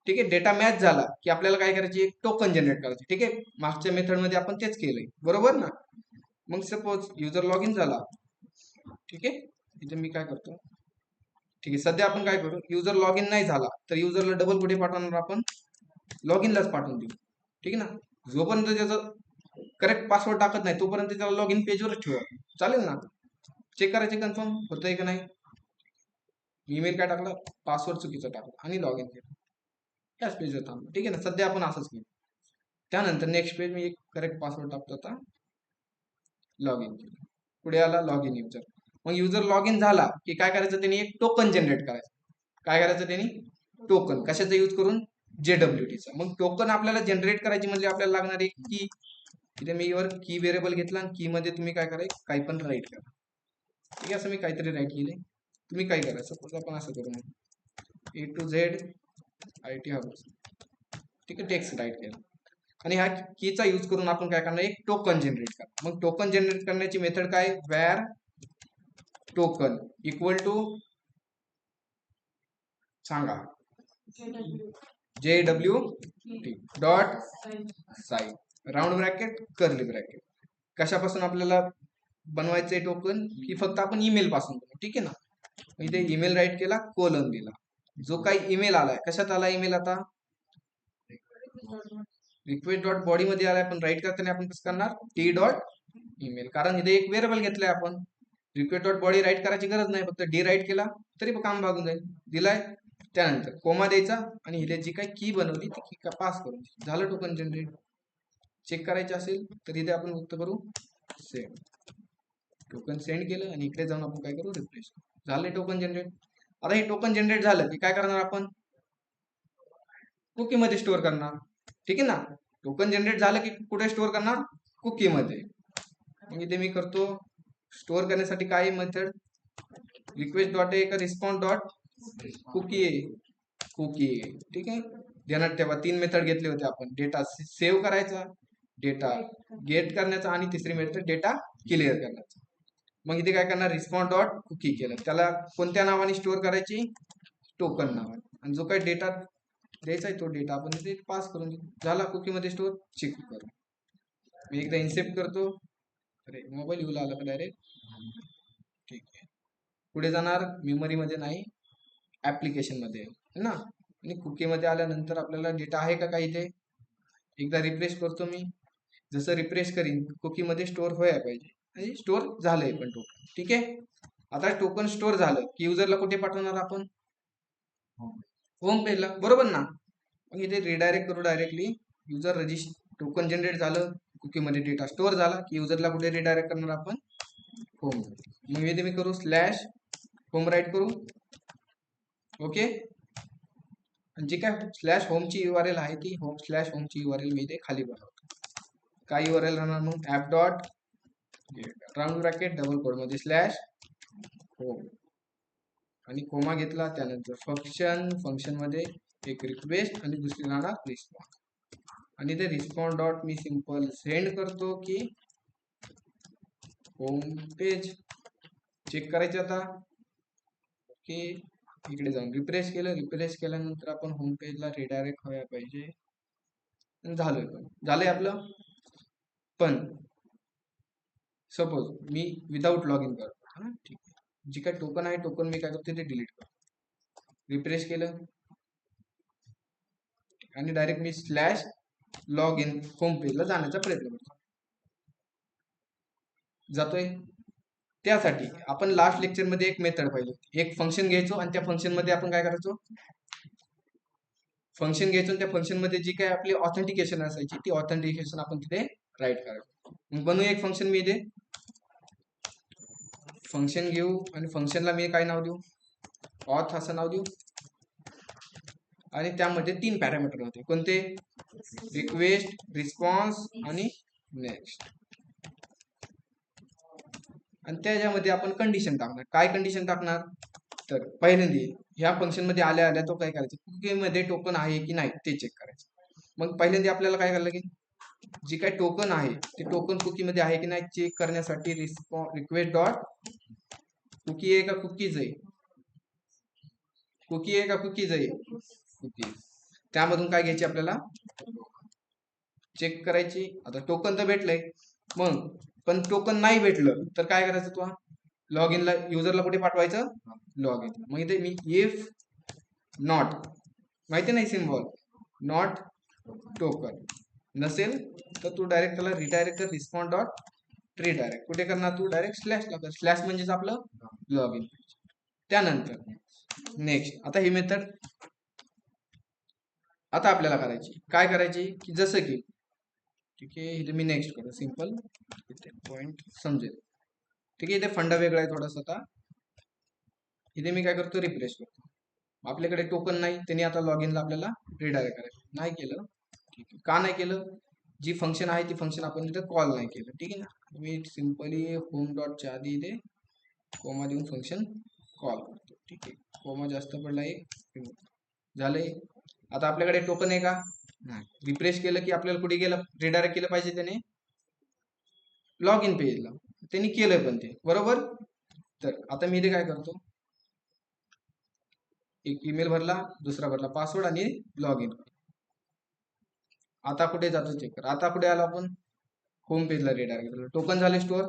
ठीक आहे डेटा मॅच झाला की आपल्याला काय करायची एक टोकन जनरेट करायची. ठीक आहे मागच्या मेथड मध्ये आपण तेच केलंय बरोबर ना. मग सपोज युजर लॉग इन झाला. ठीक आहे इथे मी काय करतो ठीक आहे सध्या आपण काय करू युजर लॉग इन नाही झाला तर युजरला डबल कुठे पाठवणार आपण लॉग इनलाच पाठवून देऊ. ठीक आहे ना जोपर्यंत त्याचं करेक्ट पासवर्ड टाकत नाही तोपर्यंत त्याला लॉग इन पेजवरच ठेवा चालेल ना. चेक करायचे कन्फर्म होतंय का नाही. ईमेल काय टाकला पासवर्ड चुकीचा टाकला आणि लॉग इन केलं त्याच पेजवर थांबलो. ठीक आहे ना सध्या आपण असंच केलं. त्यानंतर नेक्स्ट पेज मी एक करेक्ट पासवर्ड टाकतो आता लॉग इन केलं. पुढे आला लॉग इन युजर. मग युजर लॉग इन झाला की काय करायचं, त्यांनी एक टोकन जनरेट करायचं. काय करायचं त्यांनी, टोकन. कशाचा यूज करून, JWTचा. मग टोकन आपल्याला जनरेट करायची म्हणजे आपल्याला लागणार एक की. इथे मी वर की व्हेरिएबल घेतला आणि की मध्ये तुम्ही काय करायचं, काही पण राईट करा. ठीक आहे, असं मी काहीतरी राईट केले, तुम्ही काय करायचं, सपोज आपण असं करू मग A to Z IT house. ठीक आहे, टेक्स्ट राईट केला आणि ह्या कीचा यूज करून आपण काय करणार, एक टोकन जनरेट करा. मग टोकन जनरेट करण्याची मेथड काय, व्हेअर टोकन इक्वल टू सांगा, JWT dot size, round bracket curly bracket. कशापासून आपल्याला बनवायचंय टोकन, की फक्त आपण ईमेल पासून बनवू. ठीक आहे ना, इथे ईमेल राईट केला, कोलन दिला. जो काही ईमेल आलाय, कशात आला ईमेल, आता रिक्वेस्ट डॉट बॉडी मध्ये आलाय, पण राईट करताना आपण कसं करणार, टी डॉट ईमेल. कारण इथे एक व्हेरिएबल घेतलाय आपण. रिक्वेस्ट डॉट बॉडी राईट करायची गरज नाही, फक्त डी राईट केला तरी काम भागून जाईल. दिलाय, त्यानंतर कोमा द्यायचा आणि इथे जी काही की बनवली ती की पास करून झालं टोकन जनरेट. चेक करायचे असेल तर इथे आपण फक्त करू सेंड, टोकन सेंड केलं आणि इकडे जाऊन आपण काय करू, रिफ्रेश. झालं टोकन जनरेट. आता हे टोकन जनरेट झालं की काय करणार, आपण कुकी मध्ये स्टोअर करणार. ठीक आहे ना, टोकन जनरेट झालं की कुठे स्टोअर करणार, कुकी मध्ये. मग इथे मी करतो स्टोअर करण्यासाठी काय मेथड, रिक्वेस्ट डॉट ए का रिस्पॉन्स डॉट कुकी कुकी. ठीक आहे, ध्यानात ठेवा 3 मेथड घेतले होते आपण. डेटा सेव्ह करायचा, डेटा गेट करण्याचा आणि तिसरी मेथड डेटा क्लिअर करण्याचा. मग इथे काय करणार, रिस्पॉन्स डॉट कुकी केलं, त्याला कोणत्या नावाने स्टोअर करायची, टोकन नावाने. आणि जो काही डेटा द्यायचा आहे तो डेटा आपण इथे पास करून देऊ. झाला कुकी मध्ये स्टोअर. चेक करू, मी एकदा इन्सेप्ट करतो. अरे मोबाईल येऊ लागला का डायरेक्ट. ठीक आहे, पुढे जाणार मेमरी मध्ये नाही, ऍप्लिकेशन मध्ये ना. आणि कुकी मध्ये आल्यानंतर आपल्याला डेटा आहे का काही, इथे एकदा रिफ्रेश करतो मी. जसं रिफ्रेश करीन कुकी मध्ये स्टोअर व्हायला पाहिजे, आणि स्टोअर झालंय पण टोकन. ठीक आहे, आता टोकन स्टोअर झालं की युजरला कुठे पाठवणार आपण, होम पेजला, बरोबर ना. मग इथे रिडायरेक्ट करू directly. User register token generate झालं, कुकी मध्ये डेटा स्टोअर झाला की युजरला कुठे रिडायरेक्ट करणार आपण, होम. मग इथे मी करू स्लॅश होम राईट करू. ओके, जी काय स्लॅश होमची URL आहे ती होम स्लॅश होमची URL मी इथे खाली बनवतो. काय URL राहणार मग, app dot round bracket double quote मध्ये स्लॅश होम आणि कोमा घेतला, त्यानंतर फंक्शन, फंक्शन मध्ये एक रिक्वेस्ट आणि दुसरी राहणार रिस्पॉन्स. आणि ते रिस्पॉन्स डॉट मी सिंपल सेंड करतो की होम पेज. चेक करायचे आता की इकडे जाऊन रिफ्रेश केलं, रिफ्रेश केल्यानंतर आपण होम पेजला रिडायरेक्ट व्हायला पाहिजे. झालंय, पण झालंय आपलं. पण suppose me without log in करतो, ठीक आहे, जी काय टोकन आहे टोकन मी काय करतो ते डिलीट करतो. रिफ्रेश केलं आणि डायरेक्ट मी स्लॅश लॉग इन होम पेजला जाण्याचा प्रयत्न करतो. जातोय, त्यासाठी आपण लास्ट लेक्चर मध्ये एक मेथड पाहिली, एक फंक्शन घ्यायचो आणि त्या फंक्शन मध्ये आपण काय करायचो, फंक्शन घ्यायचो त्या फंक्शन मध्ये जी काय आपली ऑथेंटिकेशन असायची ती ऑथेंटिकेशन आपण तिथे राईट करायचो. मग बनवू एक फंक्शन, मी इथे फंक्शन घेऊ आणि फंक्शनला मी काय नाव देऊ, ऑथ असं नाव देऊ. आणि त्यामध्ये 3 पॅरामीटर होते, कोणते, रिक्वेस्ट, रिस्पॉन्स आणि नेक्स्ट. आणि त्याच्यामध्ये आपण कंडिशन टाकणार. काय कंडिशन टाकणार, तर पहिल्यांदा ह्या फंक्शन मध्ये आल्या आल्या तो काय करायचं, कुकी मध्ये टोकन आहे की नाही ते चेक करायचं. मग पहिल्यांदा आपल्याला काय करायला लागेल, जी काय टोकन आहे ते टोकन कुकी मध्ये आहे की नाही चेक करण्यासाठी रिक्वेस्ट डॉट कुकी आहे का कुकीज आहे, कुकी आहे का कुकीज आहे, कुकीज. त्यामधून काय घ्यायची आपल्याला, चेक करायची. आता टोकन तर भेटलंय, मग पण टोकन नाही भेटलं तर काय करायचं, तू लॉग इनला युजरला कुठे पाठवायचं, लॉग इन. मग इथे मी इफ नॉट, माहिती नाही सिम्बॉल, नॉट टोकन नसेल तर तू डायरेक्ट त्याला रिडायरेक्ट कर, रिस्पॉन्स डॉट रिडायरेक्ट. कुठे करणार तू, डायरेक्ट स्लॅश ला कर. स्लॅश म्हणजेच आपलं लॉग इन. त्यानंतर नेक्स्ट. आता ही मेथड आता आपल्याला करायची, काय करायची की जसं की ठीक आहे. इथे मी नेक्स्ट करू सिंपल, इथे पॉइंट समजेल. ठीक आहे. इथे फंडा वेगळा आहे थोडासा. आता इथे मी काय करतो, रिफ्रेश करतो. आपल्याकडे टोकन नाही, त्यांनी आता लॉग इनला आपल्याला रिडायरेक्ट करायचं नाही केलं. ठीक आहे. का नाही केलं, जी फंक्शन आहे ती फंक्शन आपण तिथे कॉल नाही केलं. ठीक आहे ना. मी सिंपली होम डॉटच्या आधी इथे कोमा देऊन फंक्शन कॉल करतो. ठीक आहे. कोमा जास्त पडला एक, झालंय. आता आपल्याकडे टोकन आहे का, नाही. रिफ्रेश केलं की आपल्याला कुठे गेलं, रिडायरेक्ट केलं पाहिजे त्याने लॉग इन पेजला. त्यांनी केलंय पण ते बरोबर. तर आता मी इथे काय करतो, एक ईमेल भरला, दुसरा भरला पासवर्ड आणि लॉग इन. आता कुठे जातो चेक कर. आता कुठे आलो आपण, होम पेजला रिडायरेक्ट केलं, टोकन झाले स्टोअर.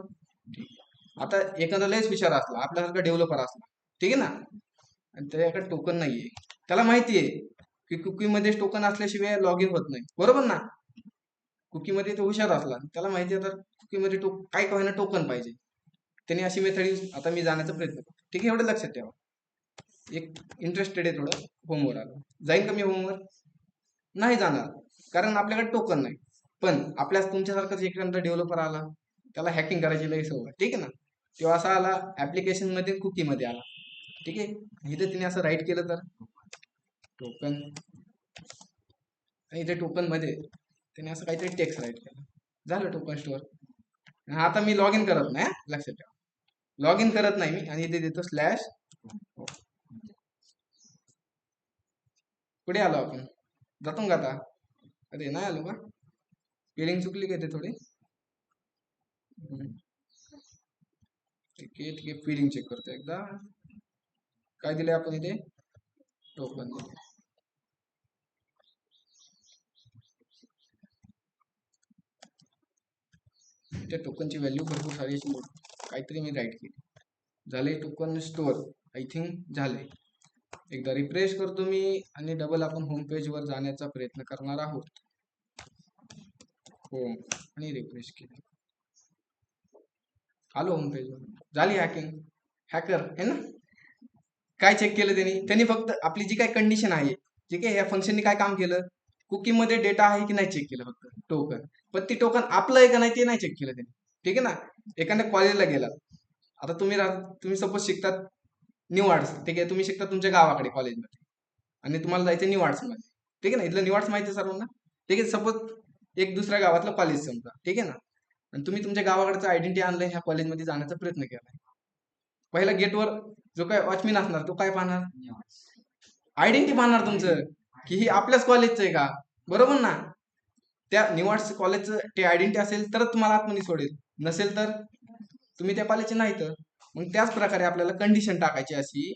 आता एखादा लयच विचार असला, आपल्यासारखा डेव्हलपर असला, ठीक आहे ना, आणि त्याच्याकडे टोकन नाहीये, त्याला माहिती आहे की कुकीमध्ये टोकन असल्याशिवाय लॉग इन होत नाही, बरोबर ना. कुकीमध्ये तो हुशार असला, त्याला माहिती आहे तर कुकीमध्ये काय का टोकन पाहिजे, त्याने अशी मेथड यूज. आता मी जाण्याचा प्रयत्न करतो. ठीक आहे. एवढं लक्षात ठेवा. एक इंटरेस्टेड आहे थोडं, होमवर आलं, जाईन का मी होमवर, नाही जाणार, कारण आपल्याकडे टोकन नाही. पण आपल्या तुमच्यासारखाच एखादा डेव्हलपर आला, त्याला हॅकिंग करायची लई सवय, ठीक आहे ना, तेव्हा असा आला ऍप्लिकेशन मध्ये कुकी मध्ये आला. ठीक आहे. इथे तिने असं राईट केलं तर टोकन, इथे टोकन मध्ये त्याने असं काहीतरी टेक्स्ट राईट केलं, झालं टोकन स्टोअर. आता मी लॉग इन करत नाही, लक्षात ठेवा, लॉग इन करत नाही मी, आणि इथे देतो स्लॅश. पुढे आलो आपण, जातो का आता, अरे नाही आलो का, स्पेलिंग चुकली का इथे थोडी. ठीक आहे. ठीक आहे. फिलिंग चेक करतो एकदा. काय दिले आपण इथे, टोकन दिले. त्या टोकनची व्हॅल्यू भरपूर सारी अशी काहीतरी मी राईट केली, झाले टोकन स्टोअर, आय थिंक झाले. एकदा रिफ्रेश करतो मी, आणि डबल आपण होम पेज वर जाण्याचा प्रयत्न करणार आहोत. होम आणि रिफ्रेश केले, आलो होम पेज वर, झाली हॅकिंग. हॅकर आहे ना. काय चेक केलं त्यांनी फक्त आपली जी काय कंडिशन आहे, ठीक आहे, या फंक्शनने काय काम केलं, कुकी मध्ये डेटा आहे की नाही चेक केलं फक्त टोकन. पण ती टोकन आपलं आहे का नाही ते नाही चेक केलं त्यांनी. ठीक आहे ना. एखाद्या कॉलेजला गेला, आता तुम्ही सपोज शिकतात न्यू आर्ट्स, ठीक आहे, तुम्ही शिकता तुमच्या गावाकडे कॉलेजमध्ये, आणि तुम्हाला जायचं न्यू आर्ट्स मध्ये, ठीक आहे ना. इथलं न्यू आर्ट्स माहिती आहे सर्वांना, ठीक आहे. सपोज एक दुसऱ्या गावातलं कॉलेज समजा, ठीक आहे ना, आणि तुम्ही तुमच्या गावाकडचं आयडेंटिटी ऑनलाईन ह्या कॉलेजमध्ये जाण्याचा प्रयत्न केला. पहिला गेटवर जो काय वॉचमॅन असणार, तो काय पाहणार, आयडेंटिटी पाहणार तुमचं, की ही आपल्याच कॉलेजचं आहे का, बरोबर ना. त्या निवाड्स कॉलेजचं ते आयडेंटिटी असेल तर तुम्हाला आतमध्ये सोडेल, नसेल तर तुम्ही त्या कॉलेजचे नाही. तर मग त्याच प्रकारे आपल्याला कंडिशन टाकायची अशी,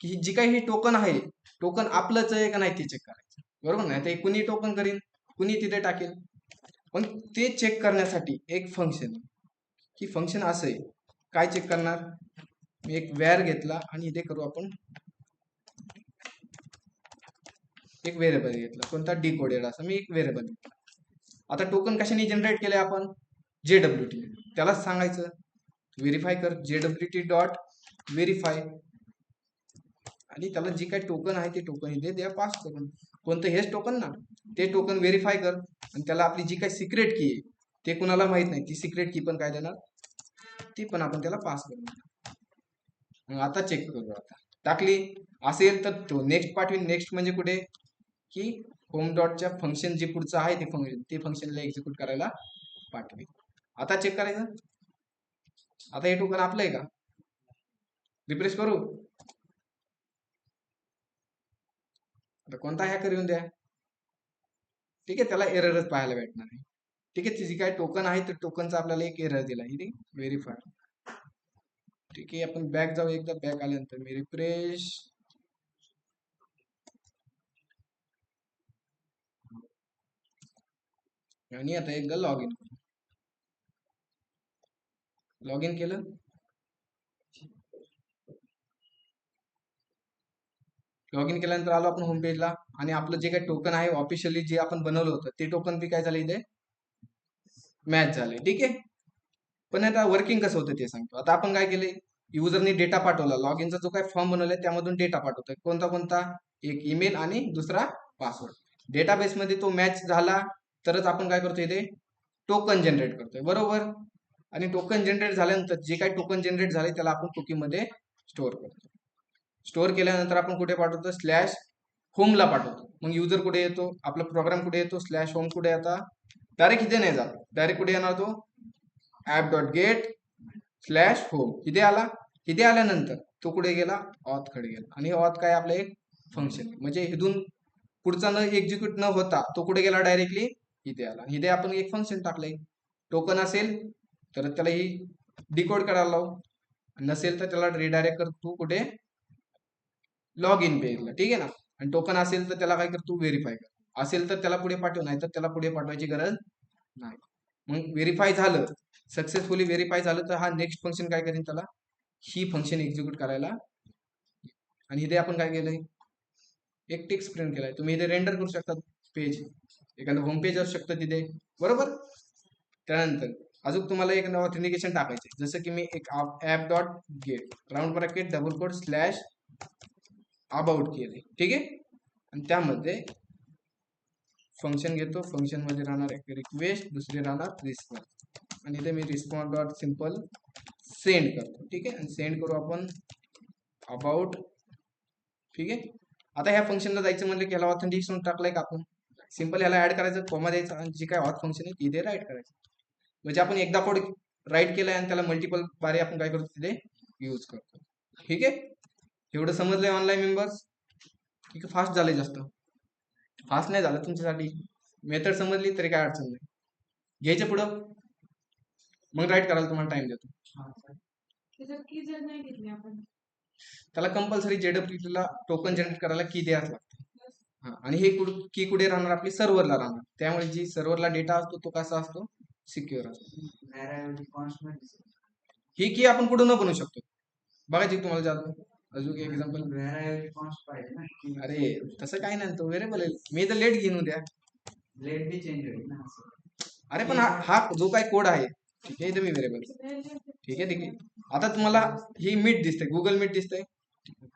की जी काही ही टोकन आहे, टोकन आपलंच आहे का नाही ते चेक करायचं, बरोबर ना. ते कुणी टोकन करीन, कुणी तिथे टाकेल, पण ते चेक करण्यासाठी एक फंक्शन, की फंक्शन असं आहे, काय चेक करणार, मी एक व्हेअर घेतला, आणि इथे करू आपण एक व्हेरिएबल घेतला, कोणता, डिकोडेड, असा मी एक व्हेरिएबल घेतला. आता टोकन कशाने जनरेट केले आपण, JWT, त्यालाच सांगायचं व्हेरीफाय कर, JWT डॉट व्हेरीफाय, आणि त्याला जी काही टोकन आहे ते टोकन इथे द्या पास करून, कोणतं हेच टोकन ना, ते टोकन व्हेरीफाय कर, आणि त्याला आपली जी काही सिक्रेट की आहे ते कुणाला माहित नाही, ती सिक्रेट की पण काय देणार, ती पण आपण त्याला पास करून. मग आता चेक करू, आता टाकली असेल तर तो नेक्स्ट पाठवीन. नेक्स्ट म्हणजे कुठे, की होम डॉटच्या फंक्शन जे पुढचं आहे ते फंक्शनला एक्झिक्यूट करायला पाठवेल. आता चेक करायचं, आता हे टोकन आपलं आहे का, रिफ्रेश करू, आता कोणता हॅकर येऊन द्या, ठीक आहे, त्याला एररच पाहायला भेटणार आहे. ठीक आहे. जी काय टोकन आहे तर टोकनचा आपल्याला एक एरर दिला, व्हेरीफाय. ठीक आहे. आपण बॅक जाऊ, एकदा बॅक आल्यानंतर मी रिफ्रेश, आणि आता एकदा लॉग इन करू, लॉग इन केलं, लॉग इन केल्यानंतर आलो आपण होम पेजला, आणि आपलं जे काही टोकन आहे ऑफिशियली जे आपण बनवलं होतं ते टोकन बी काय झालं इथे मॅच झाले. ठीक आहे. पण आता वर्किंग कसं होतं ते सांगतो. आता आपण काय केले, युजरनी डेटा पाठवला, लॉग इनचा जो काही फॉर्म बनवलाय त्यामधून डेटा पाठवतोय, कोणता कोणता, एक ईमेल आणि दुसरा पासवर्ड. डेटाबेसमध्ये तो मॅच झाला तरच आपण काय करतो इथे टोकन जनरेट करतोय, बरोबर. आणि टोकन जनरेट झाल्यानंतर जे काही टोकन जनरेट झाले त्याला आपण कुकीमध्ये स्टोअर करतो. स्टोअर केल्यानंतर आपण कुठे पाठवतो, स्लॅश होमला पाठवतो. मग युजर कुठे येतो, आपला प्रोग्राम कुठे येतो, स्लॅश होम कुठे आता डायरेक्ट इथे नाही जात, डायरेक्ट कुठे येणार तो app dot gate slash home इथे आला. इथे आल्यानंतर तो कुठे गेला, ऑथ कडे गेला. आणि हे ऑथ काय आपलं एक फंक्शन, म्हणजे इथून पुढचा न एक्झिक्यूट न होता तो कुठे गेला, डायरेक्टली इथे आला. इथे आपण एक फंक्शन टाकलंय. टोकन असेल तर त्याला ही डिकोड करायला लावू, नसेल तर त्याला रिडायरेक्ट करतो कुठे, लॉग इन पेजला, ठीक आहे ना. आणि टोकन असेल तर त्याला काय करतो, व्हेरीफाय कर. असेल तर त्याला पुढे पाठव, नाही तर त्याला पुढे पाठवायची गरज नाही. मग व्हेरीफाय झालं, सक्सेसफुली व्हेरीफाय झालं तर हा नेक्स्ट फंक्शन काय करेन, त्याला ही फंक्शन एक्झिक्यूट करायला. आणि इथे आपण काय केलंय, एक टेक्स्ट प्रिंट केलाय. तुम्ही इथे रेंडर करू शकता पेज, एखादं होम पेज असू शकतं तिथे, बरोबर. त्यानंतर अजून तुम्हाला एक ऑथेंटिकेशन टाकायचे, जसं की मी एक app dot get round bracket double quote slash about केले, ठीक आहे. आणि त्यामध्ये फंक्शन घेतो, फंक्शन मध्ये राहणार एक रिक्वेस्ट, दुसरी राहणार रिस्पॉन्स. आणि इथे मी रिस्पॉन्स डॉट सिम्पल सेंड करतो, ठीक आहे. आणि सेंड करू आपण अबाउट, ठीक आहे. आता ह्या फंक्शनला जायचं म्हणलं की ह्याला ऑथेंटिकेशन टाकलंय का आपण, सिम्पल ह्याला ऍड करायचं, कॉमा द्यायचा, आणि जी काय ऑथ फंक्शन आहे तिथे राईट करायचं. म्हणजे आपण एकदा कोड राईट केलाय आणि त्याला मल्टिपल बारे आपण काय करतो तिथे यूज करतो, ठीक आहे. एवढं समजलंय ऑनलाईन मेंबर्स, ठीक आहे. फास्ट झालंय, जास्त फास्ट नाही झालं तुमच्यासाठी, मेथड समजली तरी काय अडचण नाही. घ्यायचं पुढं, मग राईट करायला तुम्हाला टाइम देतो. त्याला कंपल्सरी JWT ला टोकन जनरेट करायला की द्यायला लागते. आणि हे की कुठे राहणार, आपली सर्व्हरला राहणार. त्यामुळे जी सर्व्हरला डेटा असतो तो कसा असतो, सिक्युअर असतो. ही की आपण कुठून बनवू शकतो, बघायची तुम्हाला जातो. अजून एक एक्झाम्पल, अरे तसं काय नाही, तो व्हेरिएबल आहे. मी तर लेट घेऊन द्या, लेट बी चेंज होईल ना. अरे पण हा जो काय कोड आहे, ठीक आहे, इथे मी व्हेरिएबल, ठीक आहे, ठीक आहे. आता तुम्हाला ही मीट दिसते, गुगल मीट दिसतंय.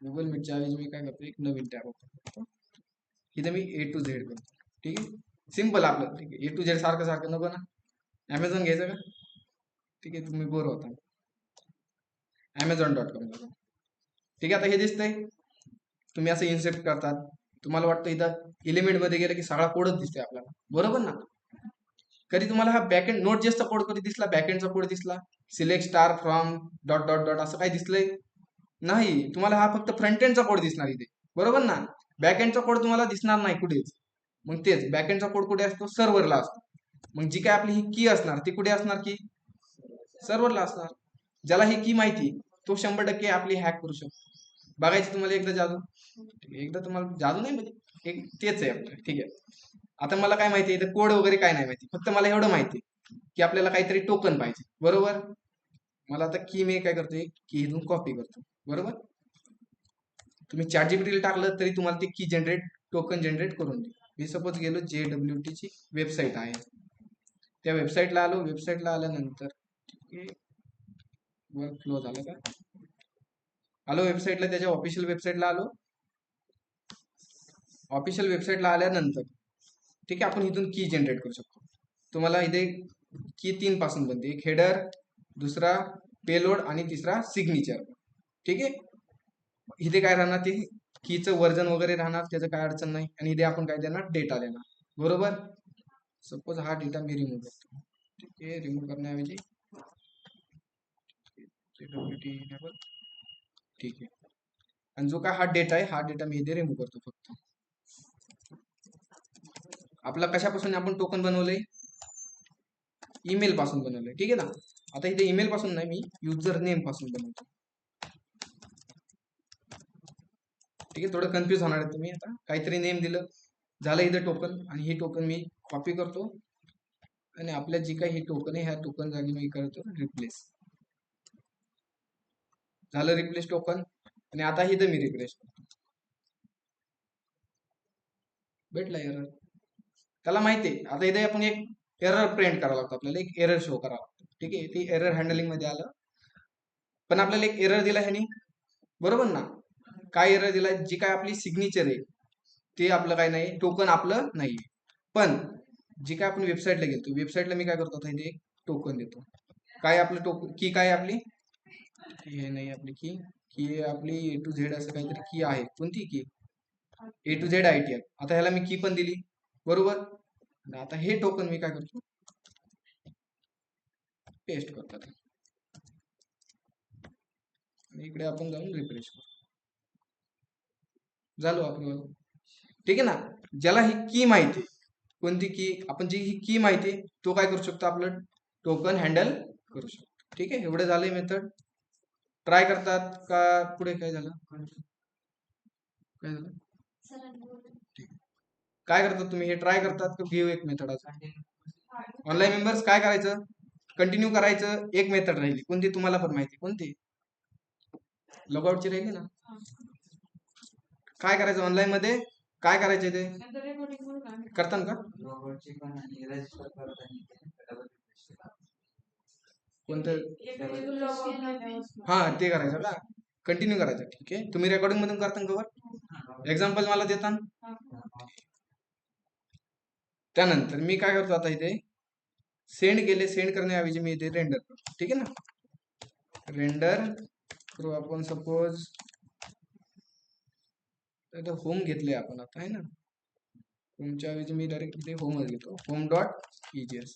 गुगल मीटच्या ऐवजी मी काय करतो, एक नवीन टॅब ओपन करतो. इथे मी A to Z करतो, ठीक आहे. सिम्पल आपलं, ठीक आहे. A to Z सारखं सारखं नको ना. ॲमेझॉन घ्यायचं का, ठीक आहे, तुम्ही बोर होता, Amazon.com, ठीक आहे. आता हे दिसतंय, तुम्ही असं इन्सेप्ट करतात, तुम्हाला वाटतं इथं एलिमेंट मध्ये गेलं की सगळा कोडच दिसतोय आपल्याला, बरोबर ना. कधी तुम्हाला हा बॅकएंड नोट जेसचा कोड कधी दिसला, बॅकएंडचा कोड दिसला, select star from dot dot dot असं काही दिसलंय नाही. तुम्हाला हा फक्त फ्रंट एंडचा कोड दिसणार इथे, बरोबर ना. बॅकएंडचा कोड तुम्हाला दिसणार नाही कुठेच. मग तेच बॅकएंडचा कोड कुठे असतो, सर्व्हरला असतो. मग जी काय आपली ही की असणार ती कुठे असणार, की सर्व्हरला असणार. ज्याला ही की माहिती तो 100% आपली हॅक करू शकतो. बघायची तुम्हाला एकदा जादू, एकदा तुम्हाला जादू नाही म्हणजे एक तेच आहे आपलं, ठीक आहे. आता मला काय माहिती, इथं कोड वगैरे काय नाही माहिती, फक्त मला एवढं माहिती की आपल्याला काहीतरी टोकन पाहिजे, बरोबर. मला आता की मी काय करतोय, की इथून कॉपी करतो, बरोबर. तुम्ही ChatGPT टाकलं तरी तुम्हाला ते की जनरेट, टोकन जनरेट करून दे. मी सपोज गेलो JWT ची वेबसाईट आहे, त्या वेबसाईटला आलो. वेबसाईटला आल्यानंतर वर्क फ्लो झालं का, आलो वेबसाईटला, त्याच्या ऑफिशियल वेबसाईटला आलो. ऑफिशियल वेबसाईटला आल्यानंतर, ठीक आहे, आपण इथून की जनरेट करू शकतो. तुम्हाला इथे की 3 पासून बनते, एक हेडर, दुसरा पेलोड आणि तिसरा सिग्नेचर, ठीक आहे. इथे काय राहणार, ते कीचं वर्जन वगैरे राहणार, त्याचं काय अडचण नाही. आणि इथे आपण काय देणार, डेटा देणार, बरोबर. सपोज हा डेटा मी रिमूव्ह करतो, ठीक आहे. रिमूव्ह करण्याऐवजी ठीक आहे. आणि जो काय हा डेटा आहे, हा डेटा मी इथे रिमूव्ह करतो फक्त. आपला कशापासून आपण टोकन बनवलंय, ईमेल पासून बनवलंय, ठीक आहे ना. आता इथे ईमेल पासून नाही, मी युजर नेम पासून बनवतो, ठीक आहे. थोडं कन्फ्युज होणार आहे तुम्ही. आता काहीतरी नेम दिलं, झालं इथं टोकन. आणि हे टोकन मी कॉपी करतो, आणि आपल्या जी काही ही टोकन आहे, ह्या टोकन जागी मी करतो रिप्लेस. झालं रिप्लेस टोकन. आणि आता इथं मी रिप्लेस करतो, भेटला एरर. त्याला माहिती आहे आता इथे आपण एक एरर प्रिंट करावं लागतो, आपल्याला एक एरर शो करावं लागतं, ठीक आहे. ती एरर हँडलिंग मध्ये आलं, पण आपल्याला एक एरर दिला ह्यानी, बरोबर ना. काय एरर दिला, जी काय आपली सिग्नेचर आहे ते आपलं काय नाही, टोकन आपलं नाही. पण जी काय आपण वेबसाईटला गेलो वेबसाईटला मी काय करतो आता इथे एक टोकन देतो. काय आपलं टोकन की काय आपली हे नाही आपली की की आपली ए टू झेड असं काहीतरी की आहे. कोणती की ए टू झेड ITL. आता ह्याला मी की पण दिली बरोबर. आता हे टोकन मी काय करतो पेस्ट करतो आणि इकडे आपण जाऊन रिफ्रेश करू. झालो आपलं ठीक आहे ना. ज्याला ही की माहिती कोणती की आपण जी ही की माहिती तो काय करू शकतो आपलं टोकन हँडल करू शकतो. ठीक आहे एवढं झालंय मेथड. ट्राय करतात का पुढे काय झालं काय झालं ठीक आहे. काय करतात तुम्ही हे ट्राय करतात का घेऊ एक मेथड ऑनलाईन मेंबर्स काय करायचं कंटिन्यू करायचं. एक मेथड राहिली कोणती तुम्हाला पण माहिती कोणती लॉगआउटची राहिली ना. काय करायचं ऑनलाईन मध्ये काय करायचे ते करतात का कोणतं हा ते करायचं का कंटिन्यू करायचं. ठीक आहे तुम्ही रेकॉर्डिंग मधून करता कवर एक्झाम्पल मला देता. त्यानंतर मी काय करतो आता इथे सेंड केले. सेंड करण्याऐवजी मी इथे रेंडर करतो. ठीक आहे ना रेंडर करू आपण सपोज होम घेतले आपण आता आहे ना. होमच्या ऐवजी मी डायरेक्ट इथे होमच घेतो होम डॉट EJS.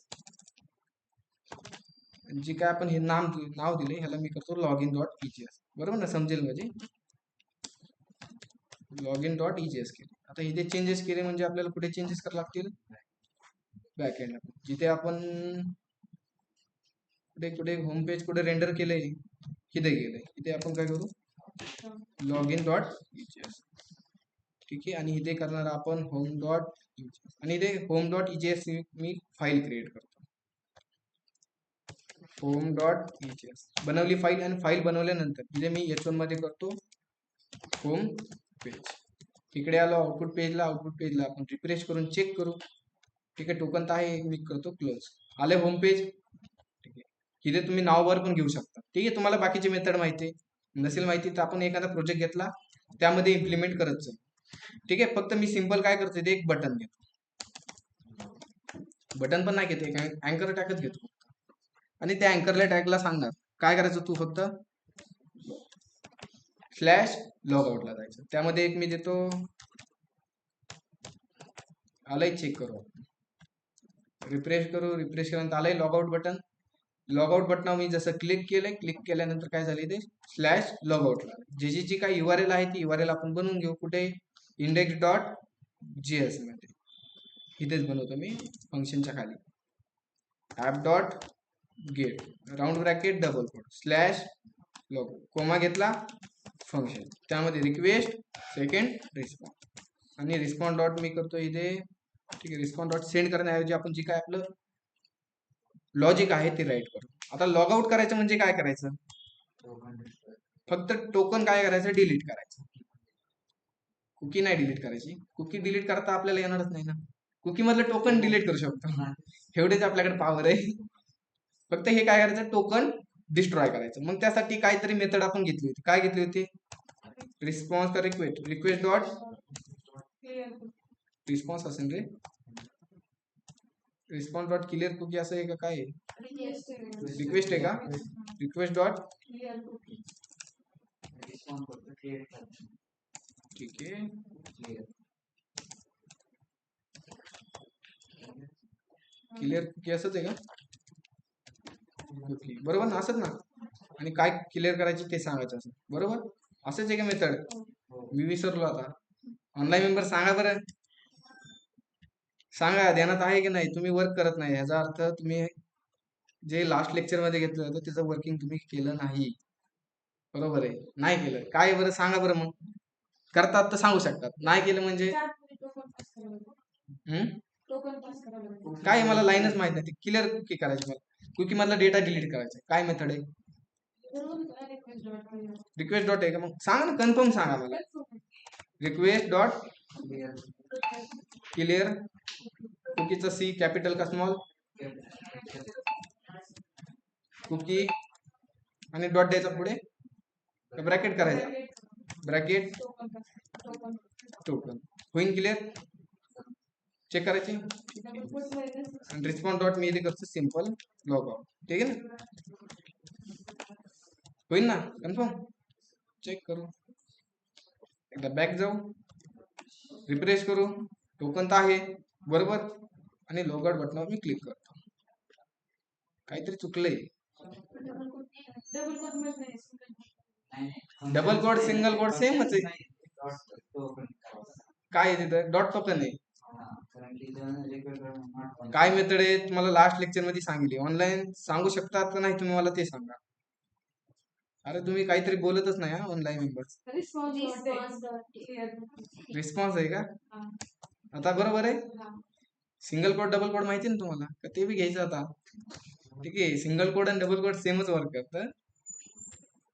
जी काय आपण हे नाव दिले ह्याला मी करतो लॉग इन डॉट EJS बरोबर ना समजेल म्हणजे लॉग इन डॉट EJS केले. आता इथे चेंजेस केले म्हणजे आपल्याला कुठे चेंजेस करावे लागतील बॅकएंड जिथे आपण कुठे कुठे होम पेज कुठे रेंडर केलंय इथे गेलंय इथे आपण काय करू लॉग इन डॉट EJS. ठीक आहे आणि इथे करणार आपण होम डॉट EJS आणि इथे होम डॉट EJS मी फाईल क्रिएट करतो होम डॉट EJS बनवली फाईल आणि फाईल बनवल्यानंतर इथे मी H1 मध्ये करतो होम पेज. इकडे आलो आउटपुट पेजला आपण रिफ्रेश करून चेक करू. ठीक आहे टोकन तर आहे मी करतो क्लोज. आले होम पेज. ठीक आहे इथे तुम्ही नाववर पण घेऊ शकता. ठीक आहे तुम्हाला बाकीची मेथड माहिती नसेल माहिती तर आपण एखादा प्रोजेक्ट घेतला त्यामध्ये इम्प्लिमेंट करत जाऊ. ठीक आहे फक्त मी सिंपल काय करतो ते एक बटन घेतो. बटन पण नाही घेते अँकर टॅगच घेतो आणि त्या अँकरला टॅगला सांगणार काय करायचं तू फक्त स्लॅश लॉगआउटला जायचं. त्यामध्ये एक मी देतो आलंय चेक करू रिफ्रेश करू रिफ्रेश केल्यानंतर आलंय लॉगआउट बटन. लॉगआउट बटनावर मी जसं क्लिक केल्यानंतर काय झाले ते स्लॅश लॉगआउटला जी काय URL आहे ती URL आपण बनवून घेऊ कुठे index.js मध्ये इथेच बनवतो मी फंक्शनच्या खाली app dot get round bracket double quote slash log comma घेतला फंक्शन त्यामध्ये रिक्वेस्ट सेकंड रिस्पॉन्स आणि रिस्पॉन्स डॉट मी करतो इथे. ठीक आहे रिस्पॉन्स डॉट सेंड करण्याऐवजी आपण जी काय आपलं लॉजिक आहे ते राईट करू. आता लॉग आउट करायचं म्हणजे काय करायचं फक्त टोकन काय करायचं डिलीट करायचं. कुकी नाही डिलीट करायची. कुकी डिलीट करता आपल्याला येणारच नाही ना. कुकी मधलं टोकन डिलीट करू शकतो एवढेच आपल्याकडे पॉवर आहे. फक्त हे काय करायचं टोकन डिस्ट्रॉय करायचं. मग त्यासाठी काहीतरी मेथड आपण घेतली होती. काय घेतली होती रिस्पॉन्स का रिक्वेस्ट डॉट रिस्पॉन्स असेल रे रिस्पॉन्स डॉट क्लिअर कुकी असं आहे का काय रिक्वेस्ट आहे का रिक्वेस्ट डॉट ठीक आहे क्लिअर कुकी असंच आहे का कुकी बरोबर ना असंच ना. आणि काय क्लिअर करायची ते सांगायचं असं बरोबर असंच आहे का मेथड मी विसरलो आता. ऑनलाईन मेंबर सांगा बरं सांगा ध्यानात आहे की नाही. तुम्ही वर्क करत नाही याचा अर्थ तुम्ही जे लास्ट लेक्चर मध्ये घेतलं होतं त्याचं वर्किंग तुम्ही केलं नाही. बरोबर आहे नाही केलं काय बरं सांगा बरं. मग करतात तर सांगू शकतात नाही केलं म्हणजे काय मला लाईनच माहित नाही. क्लिअर कुकी करायची मला कुकी मधला डेटा डिलीट करायचा काय मेथड आहे रिक्वेस्ट डॉट आहे का मग सांगा ना कन्फर्म सांगा मला रिक्वेस्ट डॉट क्लिअर कुकीचा C कॅपिटल का स्मॉल कुकी आणि डॉट द्यायचा पुढे ब्रॅकेट करायचा ब्रॅकेट टोकन होईन क्लिअर. चेक करायचे आणि रिस्पॉन्स डॉट मी इथे करतो सिम्पल लॉग आउट. ठीक आहे ना, होईल ना कन्फर्म. चेक करू, एकदा बॅक जाऊ, रिफ्रेश करू, टोकन तर आहे बरोबर, आणि लॉग आउट बटनावर मी क्लिक करतो. काहीतरी चुकलंय. डबल कोड सिंगल कोड सेमच आहे. काय आहे तिथं डॉट टोकन आहे. काय मेथड आहे तुम्हाला लास्ट लेक्चर मध्ये सांगितली. ऑनलाईन सांगू शकतात का नाही तुम्ही मला ते सांगा. अरे तुम्ही काहीतरी बोलतच नाही ऑनलाईन मेंबर्स. रिस्पॉन्स आहे का आता बरोबर आहे. सिंगल कोड डबल कोड माहिती ना तुम्हाला का ते बी घ्यायचं आता. ठीक आहे, सिंगल कोड आणि डबल कोड सेमच वर्क करतं.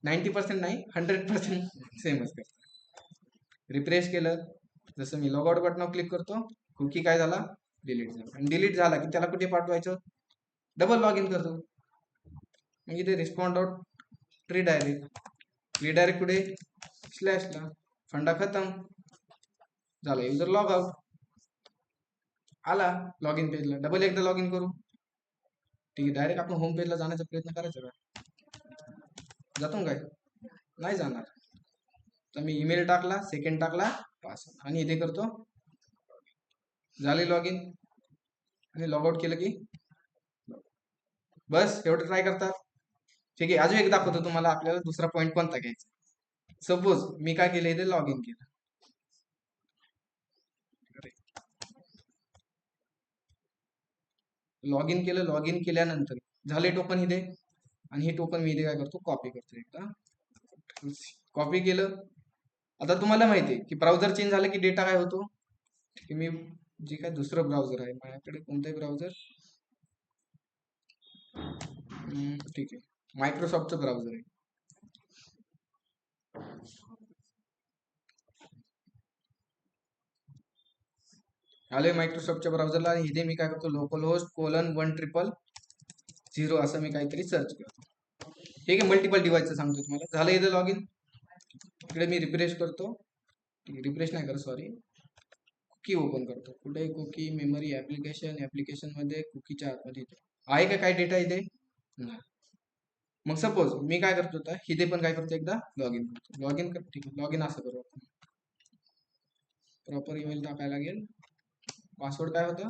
90% नाही 100% सेमच करतं. रिफ्रेश केलं, जसं मी लॉग आउट बटनावर क्लिक करतो, कुकी काय झाला डिलीट झाला. आणि डिलीट झाला की त्याला कुठे पाठवायचं, डबल लॉग इन करतो. मग इथे रिस्पॉन्ड डॉट रिडायरेक्ट कुठे स्लॅशला, फंडा खतम झाला. युजर लॉग आउट आला लॉग इन पेजला. डबल एकदा लॉग इन करू. ठीक आहे, डायरेक्ट आपण होम पेजला जाण्याचा प्रयत्न करायचा का, जातो काय नाही जाणार. तर मी ईमेल टाकला, सेकंड टाकला, पासवर्ड, आणि इथे करतो झाले लॉग इन, आणि लॉग आउट केलं की बस एवढं ट्राय करतात. ठीक आहे, अजून एक दाखवतो तुम्हाला. आपल्याला दुसरा पॉईंट कोणता घ्यायचा. सपोज मी काय केलं इथे लॉग इन केलं, लॉग इन केल्यानंतर झाले टोकन इथे, आणि हे टोकन मी इथे काय करतो कॉपी करतो. एकदा कॉपी केलं. आता तुम्हाला माहिती आहे की ब्राउझर चेंज झालं की डेटा काय होतो. ठीक आहे, मी जे काय दुसरं ब्राउझर आहे माझ्याकडे, कोणताही ब्राउझर, ठीक आहे मायक्रोसॉफ्टचं ब्राउझर आहे. आले मायक्रोसॉफ्टच्या ब्राउझरला, आणि इथे मी काय करतो लोकल होस्ट :10000 असं मी काहीतरी सर्च करतो. ठीक आहे, मल्टिपल डिव्हाइसचं सांगतो तुम्हाला. झालं इथे लॉग इन. इकडे मी रिफ्रेश करतो, रिफ्रेश नाही करत सॉरी, कुकी ओपन करतो. कुठे कुकी, मेमरी, ऍप्लिकेशन मध्ये कुकीच्या आतमध्ये आहे का काय डेटा इथे नाही. मग सपोज मी काय करतो आता इथे पण काय करतो, एकदा लॉग इन करतो. लॉग इन कर, ठीक आहे, लॉग इन असं करू आपण. प्रॉपर ईमेल टाकायला लागेल. पासवर्ड काय होता,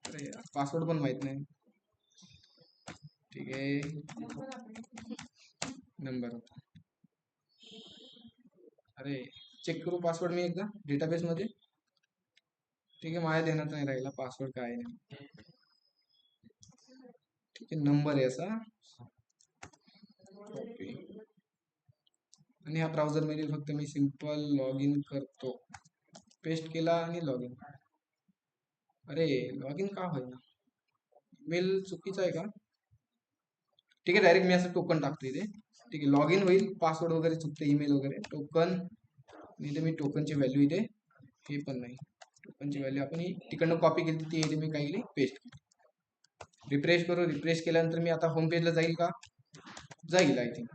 अरे पासवर्ड पण माहित नाही. ठीक आहे, नंबर होता. अरे चेक करू पासवर्ड मी एकदा डेटाबेस मध्ये. ठीक आहे, माझ्या ध्यानात नाही राहिला पासवर्ड काय नाही. ठीक आहे, नंबर आहे असा. ओके, आणि ह्या ब्राउझर मध्ये फक्त मी सिंपल लॉग इन करतो. पेस्ट केला आणि लॉग इन. अरे लॉग इन का होईना, मेल चुकीचा आहे का. ठीक आहे, डायरेक्ट मी असं टोकन टाकतो इथे. ठीक आहे, लॉग इन होईल, पासवर्ड वगैरे चुकते, ईमेल वगैरे, टोकन. इथे मी टोकनची व्हॅल्यू इथे, हे पण नाही, टोकनची व्हॅल्यू आपण ही तिकडनं कॉपी केली, ती इथे मी काय केली पेस्ट केली. रिफ्रेश करू. रिफ्रेश केल्यानंतर मी आता होम पेजला जाईल का, जाईल. आय थिंक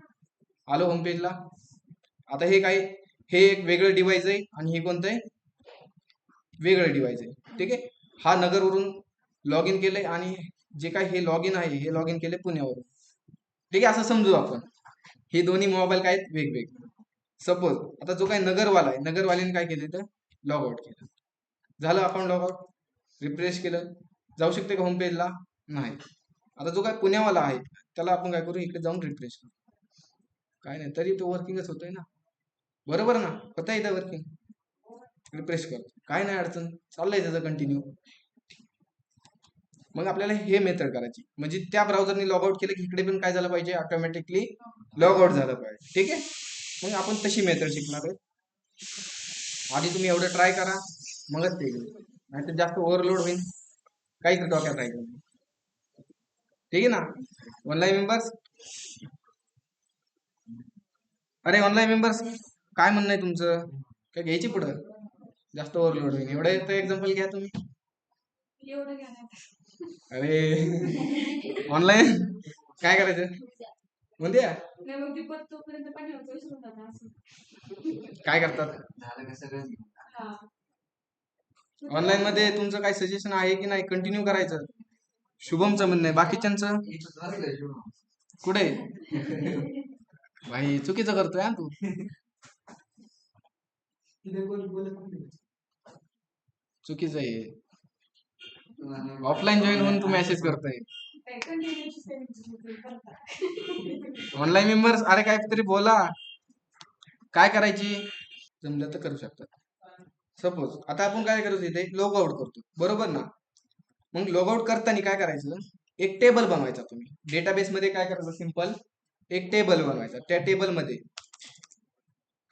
आलो होम पेजला. आता हे काय, हे एक वेगळं डिव्हाइस आहे, आणि हे कोणतं आहे वेगळं डिव्हाइस आहे. ठीक आहे, हा नगरवरून लॉग इन केलंय, आणि जे काय हे लॉग इन आहे हे लॉग इन केले पुण्यावरून. ठीक आहे, असं समजू आपण. हे दोन्ही मोबाईल काय आहेत वेगवेगळे. सपोज आता जो काय नगरवाला आहे, नगरवाल्याने काय केलं तर लॉग आउट केलं. झालं अकाउंट लॉग आउट. रिफ्रेश केलं, जाऊ शकते का होम पेजला, नाही. आता जो काय पुण्यावाला आहे त्याला आपण काय करू, इकडे जाऊन रिफ्रेश करू. काय नाही, तरी तो वर्किंगच होतोय ना, बरोबर ना, होता इथं वर्किंग. रिफ्रेश करतो, काय नाही अडचण, चाललंय त्याचं कंटिन्यू. मग आपल्याला हे मेथड करायची, म्हणजे त्या ब्राउझरने लॉग आउट केलं की इकडे पण काय झालं पाहिजे, ऑटोमॅटिकली लॉग आउट झालं पाहिजे. ठीक आहे, मग आपण तशी मेथड शिकणार आहे. आधी तुम्ही एवढं ट्राय करा, मगच ते घेऊ, नाहीतर जास्त ओव्हरलोड होईल, काहीच डोक्यात राहील. ठीक आहे ना ऑनलाईन मेंबर्स. अरे ऑनलाईन मेंबर्स काय म्हणणं आहे तुमचं, काय घ्यायची पुढं, जास्त ओव्हरलोड होईल. एवढं एक्झाम्पल घ्या तुम्ही. अरे ऑनलाईन काय करायचं म्हणते, काय करतात. ऑनलाईन मध्ये तुमचं काय सजेशन आहे की नाही, कंटिन्यू करायचं? शुभमचं म्हणणं आहे, बाकीच्यांचं कुठे? भाई चुकीचं करतोय हा तू. चुकीचं आहे. ऑफलाईन जॉईन होऊन तू मेसेज करतोय. ऑनलाईन मेंबर्स, अरे काहीतरी बोला. काय करायची? जमलं तर करू शकतात. सपोज आता आपण काय करतो, इथे लॉग आउट करतो, बरोबर ना? मग लॉग आउट करताना काय करायचं, एक टेबल बनवायचा. तुम्ही डेटाबेस मध्ये काय करायचं, सिंपल एक टेबल बनवायचा. त्या टेबल मध्ये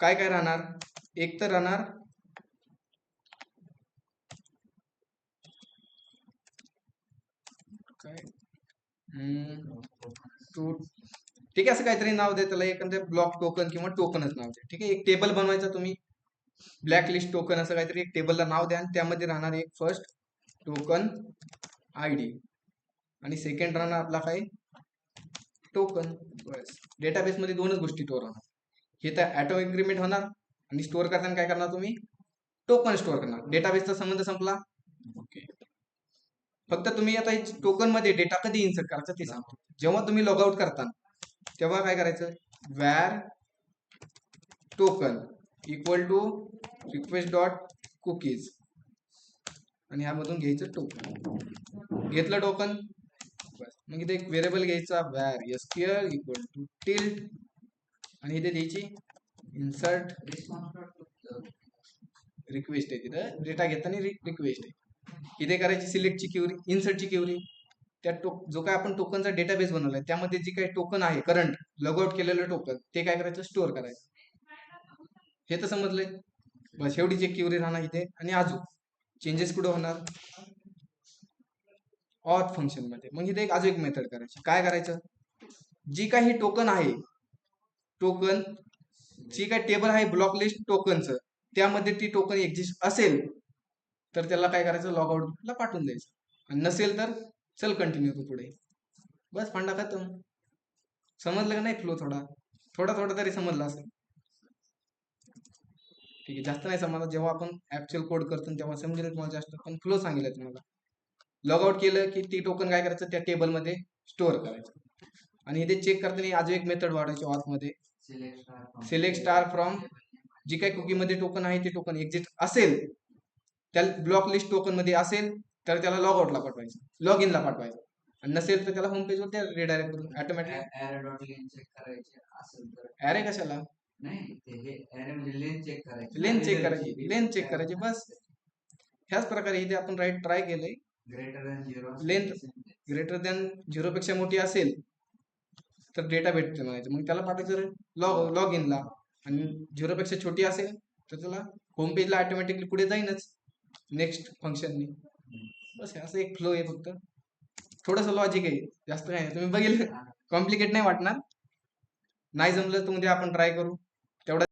काय काय राहणार, एक तर राहणार काय टू, ठीक आहे, असं काहीतरी नाव दे त्याला, एखादं ब्लॉक टोकन किंवा टोकनच नाव दे. ठीक आहे, एक टेबल बनवायचा तुम्ही, ब्लॅक लिस्ट टोकन असं काहीतरी एक टेबलला नाव द्या. आणि त्यामध्ये राहणार एक फर्स्ट टोकन आयडी आणि सेकंड राहणार आपला काय, टोकन. बस, डेटाबेस मध्ये दोनच गोष्टी स्टोअर होणार. हे तर ॲटो इन्क्रीमेंट होणार, आणि स्टोअर करताना काय करणार तुम्ही, टोकन स्टोअर करणार. डेटाबेसचा संबंध संपला. ओके, फक्त तुम्ही आता टोकन मध्ये डेटा कधी इन्सर्ट करायचा ते सांगतो. जेव्हा तुम्ही लॉग आउट करता तेव्हा काय करायचं, var token equal to request dot cookies, आणि ह्यामधून घ्यायचं टोकन. घेतलं टोकन, बस. मग इथे एक व्हेरिएबल घ्यायचा, var SQL equal to tilde, आणि इथे द्यायची इन्सर्ट रिक्वेस्ट आहे. तिथं डेटा घेताना रिक्वेस्ट आहे. इथे करायची सिलेक्टची क्युरी, इन्सर्टची क्युरी. त्या जो काय आपण टोकनचा डेटाबेस बनवलाय त्यामध्ये जे काही टोकन आहे करंट लॉगआउट केलेलं टोकन, ते काय करायचं, स्टोअर करायचं. हे तर समजलंय. बस एवढीच एक क्युरी राहणार इथे. आणि अजून चेंजेस कुठे होणार, ऑथ फंक्शन मध्ये. मग इथे अजून एक मेथड करायची. काय करायचं, जी काही टोकन आहे, टोकन जी काही टेबल आहे ब्लॉक लिस्ट टोकनचं, त्यामध्ये ती टोकन एक्झिस्ट असेल तर त्याला काय करायचं, लॉग आउटला पाठवून द्यायचं. आणि नसेल तर चल कंटिन्यू तू पुढे. बस, फंडा खतम. समजलं का नाही फ्लो? थोडा थोडा थोडा तरी समजला असेल. ठीक आहे, जास्त नाही समजला. जेव्हा आपण ऍक्च्युअल कोड करतो तेव्हा समजेल तुम्हाला जास्त, पण फ्लो सांगितलं तुम्हाला. लॉग आउट केलं की ती टोकन काय करायचं, त्या टेबलमध्ये स्टोअर करायचं. आणि इथे चेक करताना अजून एक मेथड वाढायची ऑथ मध्ये, सिलेक्ट स्टार फ्रॉम. जी काही कुकी मध्ये टोकन आहे ते टोकन एक्झिस्ट असेल, त्या ब्लॉक लिस्ट टोकन मध्ये असेल तर त्याला लॉग आउटला पाठवायचं, लॉग इनला पाठवायचं. आणि नसेल तर त्याला होम पेजवर त्या रिडायरेक्ट करून ऑटोमॅटिक. अरे कशाला, लेन चेक करायची, लेन चेक करायची, बस. ह्याच प्रकारे इथे आपण राईट ट्राय केलंय. लेंथ ग्रेटर दॅन 0 पेक्षा मोठी असेल तर डेटा भेटतो म्हणायचं, मग त्याला पाठवायचं लॉग इनला. आणि 0 पेक्षा छोटी असेल तर त्याला होम पेजला ऑटोमॅटिकली पुढे जाईनच नेक्स्ट फंक्शननी. बस, असं एक फ्लो आहे. फक्त थोडंसं लॉजिक आहे, जास्त काय. तुम्ही बघितलं, कॉम्प्लिकेट नाही वाटणार. नाही जमलं तर उद्या आपण ट्राय करू. तेवढा